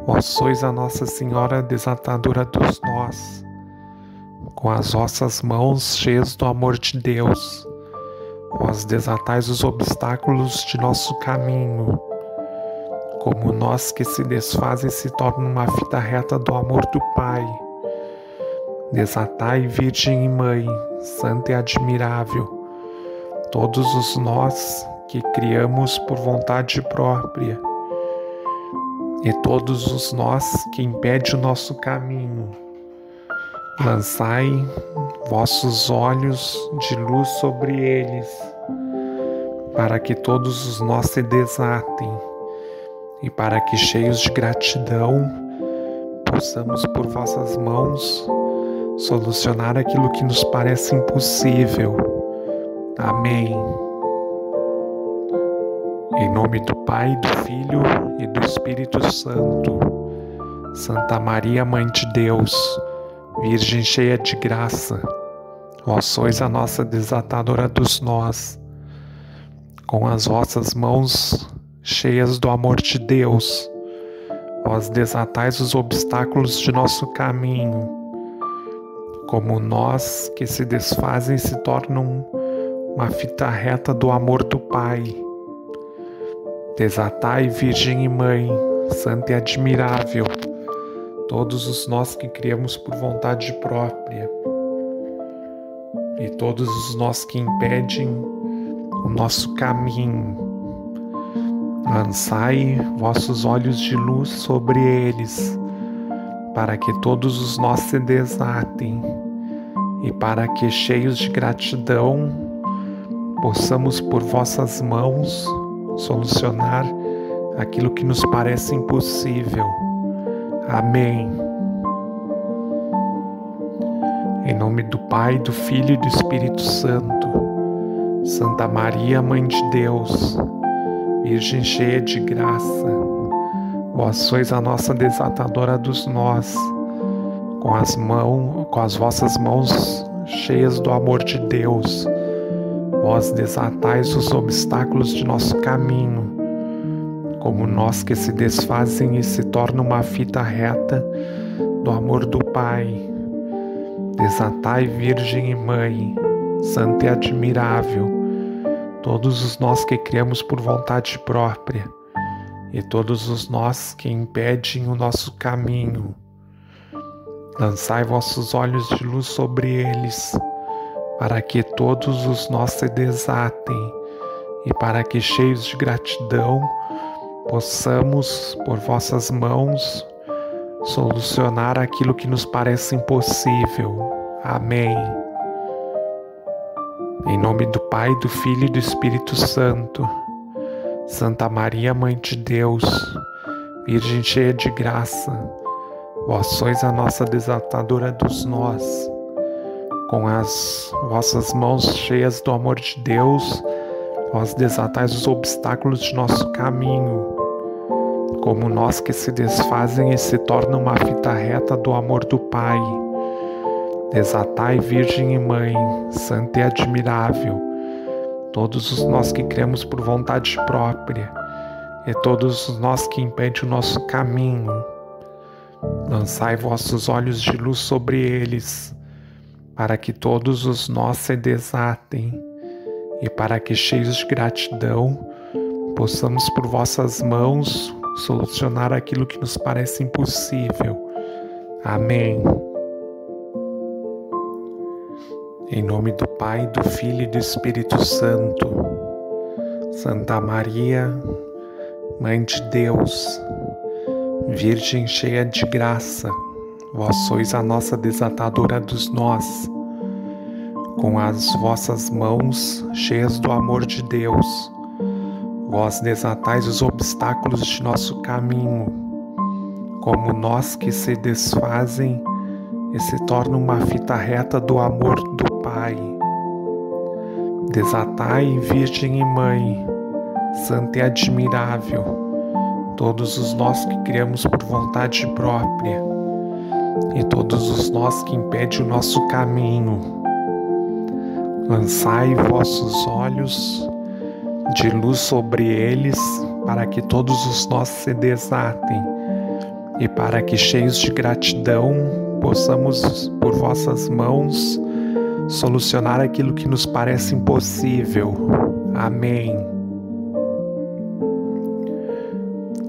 vós sois a Nossa Senhora desatadora dos nós. Com as vossas mãos cheias do amor de Deus, vós desatais os obstáculos de nosso caminho, como nós que se desfazem se tornam uma fita reta do amor do Pai. Desatai, Virgem e Mãe, Santa e admirável, todos os nós que criamos por vontade própria e todos os nós que impedem o nosso caminho. Lançai vossos olhos de luz sobre eles, para que todos os nós se desatem e para que, cheios de gratidão, possamos por vossas mãos solucionar aquilo que nos parece impossível. Amém. Em nome do Pai, do Filho e do Espírito Santo, Santa Maria, Mãe de Deus, Virgem cheia de graça, vós sois a nossa desatadora dos nós. Com as vossas mãos cheias do amor de Deus, vós desatais os obstáculos de nosso caminho, como nós que se desfazem se tornam uma fita reta do amor do Pai. Desatai, Virgem e Mãe, Santa e admirável, todos os nós que criamos por vontade própria e todos os nós que impedem o nosso caminho. Lançai vossos olhos de luz sobre eles, para que todos os nós se desatem, e para que, cheios de gratidão, possamos por vossas mãos solucionar aquilo que nos parece impossível. Amém. Em nome do Pai, do Filho e do Espírito Santo. Santa Maria, Mãe de Deus, Virgem cheia de graça, vós sois a nossa desatadora dos nós, com as vossas mãos cheias do amor de Deus, vós desatais os obstáculos de nosso caminho, como nós que se desfazem e se tornam uma fita reta do amor do Pai. Desatai, Virgem e Mãe, Santa e admirável, todos os nós que criamos por vontade própria, e todos os nós que impedem o nosso caminho. Lançai vossos olhos de luz sobre eles, para que todos os nós se desatem, e para que, cheios de gratidão, possamos, por vossas mãos, solucionar aquilo que nos parece impossível. Amém. Em nome do Pai, do Filho e do Espírito Santo. Santa Maria, Mãe de Deus, Virgem cheia de graça, vós sois a nossa desatadora dos nós. Com as vossas mãos cheias do amor de Deus, vós desatais os obstáculos de nosso caminho, como nós que se desfazem e se tornam uma fita reta do amor do Pai. Desatai, Virgem e Mãe, Santa e admirável, todos os nós que criamos por vontade própria, e todos os nós que impedem o nosso caminho. Lançai vossos olhos de luz sobre eles, para que todos os nós se desatem, e para que, cheios de gratidão, possamos por vossas mãos solucionar aquilo que nos parece impossível. Amém. Em nome do Pai, do Filho e do Espírito Santo. Santa Maria, Mãe de Deus, Virgem cheia de graça, vós sois a nossa desatadora dos nós. Com as vossas mãos cheias do amor de Deus, vós desatais os obstáculos de nosso caminho, como nós que se desfazem e se tornam uma fita reta do amor do Pai. Desatai, Virgem e Mãe, Santa e admirável, todos os nós que criamos por vontade própria, e todos os nós que impedem o nosso caminho. Lançai vossos olhos de luz sobre eles, para que todos os nós se desatem, e para que, cheios de gratidão, possamos, por vossas mãos, solucionar aquilo que nos parece impossível. Amém.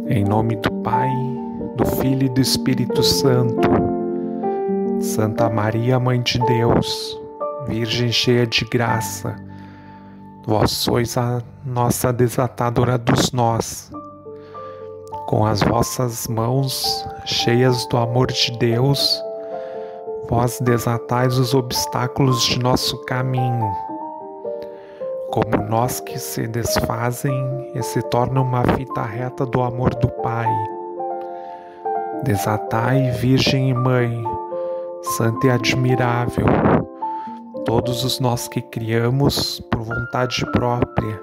Em nome do Pai, do Filho e do Espírito Santo. Santa Maria, Mãe de Deus, Virgem cheia de graça, vós sois a nossa desatadora dos nós. Com as vossas mãos cheias do amor de Deus, vós desatais os obstáculos de nosso caminho, como nós que se desfazem e se tornam uma fita reta do amor do Pai. Desatai, Virgem e Mãe, Santa e admirável, todos os nós que criamos por vontade própria,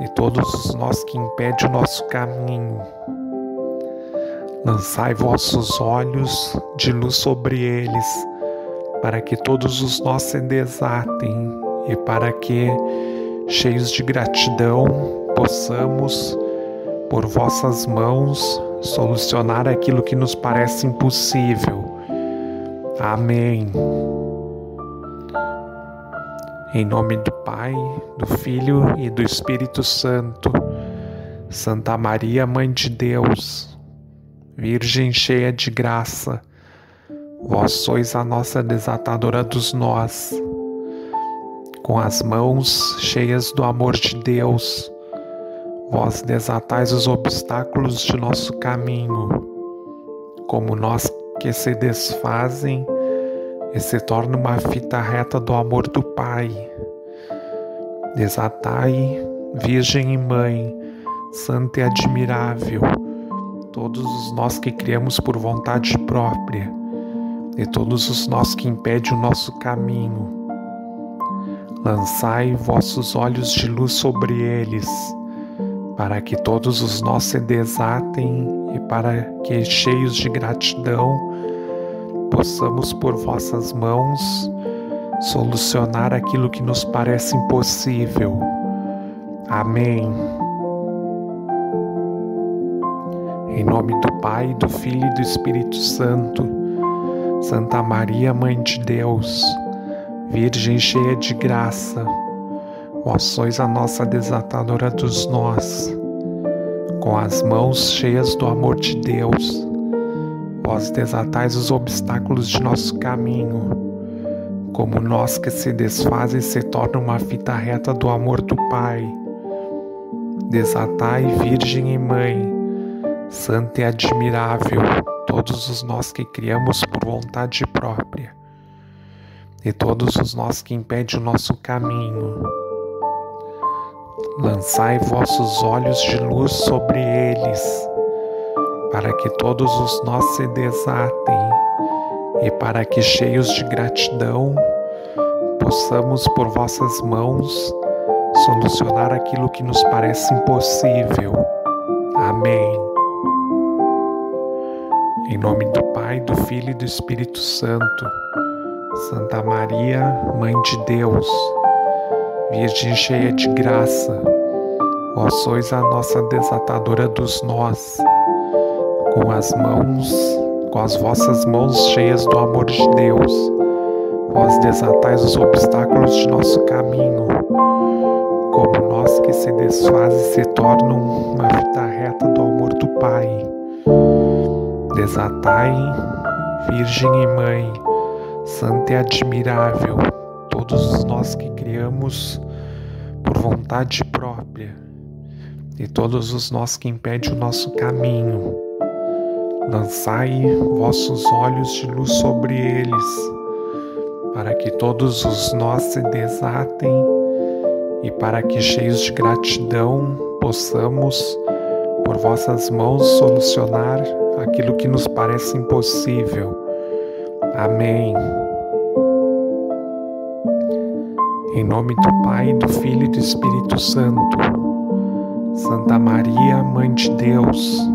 e todos os nós que impedem o nosso caminho. Lançai vossos olhos de luz sobre eles, para que todos os nós se desatem, e para que, cheios de gratidão, possamos, por vossas mãos, solucionar aquilo que nos parece impossível. Amém. Em nome do Pai, do Filho e do Espírito Santo. Santa Maria, Mãe de Deus, Virgem cheia de graça, vós sois a nossa desatadora dos nós. Com as mãos cheias do amor de Deus, vós desatais os obstáculos de nosso caminho, como nós que se desfazem e se torna uma fita reta do amor do Pai. Desatai, Virgem e Mãe, Santa e admirável, todos os nós que criamos por vontade própria e todos os nós que impedem o nosso caminho. Lançai vossos olhos de luz sobre eles, para que todos os nós se desatem e para que, cheios de gratidão, possamos por vossas mãos solucionar aquilo que nos parece impossível. Amém. Em nome do Pai, do Filho e do Espírito Santo, Santa Maria, Mãe de Deus, Virgem cheia de graça, vós sois a nossa desatadora dos nós. Com as mãos cheias do amor de Deus, vós desatais os obstáculos de nosso caminho, como nós que se desfazem se tornam uma fita reta do amor do Pai. Desatai, Virgem e Mãe, Santa e admirável, todos os nós que criamos por vontade própria e todos os nós que impedem o nosso caminho. Lançai vossos olhos de luz sobre eles, para que todos os nós se desatem e para que, cheios de gratidão, possamos por vossas mãos solucionar aquilo que nos parece impossível. Amém. Em nome do Pai, do Filho e do Espírito Santo, Santa Maria, Mãe de Deus, Virgem cheia de graça, vós sois a nossa desatadora dos nós. Com as vossas mãos cheias do amor de Deus, vós desatais os obstáculos de nosso caminho, como nós que se desfazem se tornam uma fita reta do amor do Pai. Desatai, Virgem e Mãe, Santa e admirável, todos os nós que criamos por vontade própria e todos os nós que impedem o nosso caminho. Lançai vossos olhos de luz sobre eles, para que todos os nós se desatem e para que, cheios de gratidão, possamos por vossas mãos solucionar aquilo que nos parece impossível. Amém. Em nome do Pai, do Filho e do Espírito Santo, Santa Maria, Mãe de Deus,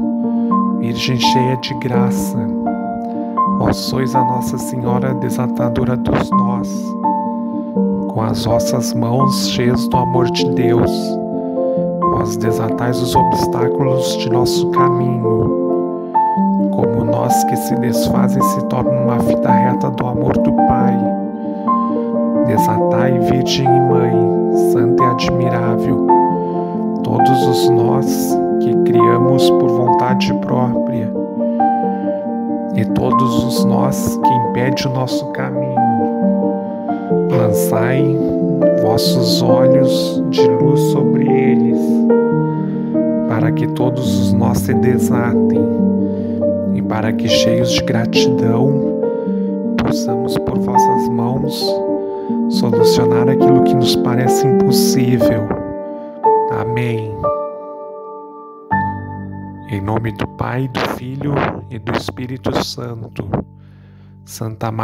Virgem cheia de graça, vós sois a Nossa Senhora desatadora dos nós. Com as vossas mãos cheias do amor de Deus, vós desatais os obstáculos de nosso caminho, como nós que se desfazem se tornam uma fita reta do amor do Pai. Desatai, Virgem e Mãe, Santa e admirável, todos os nós que criamos por vontade própria e todos os nós que impedem o nosso caminho. Lançai vossos olhos de luz sobre eles, para que todos os nós se desatem e para que, cheios de gratidão, possamos por vossas mãos solucionar aquilo que nos parece impossível. Amém. Em nome do Pai, do Filho e do Espírito Santo, Santa Maria.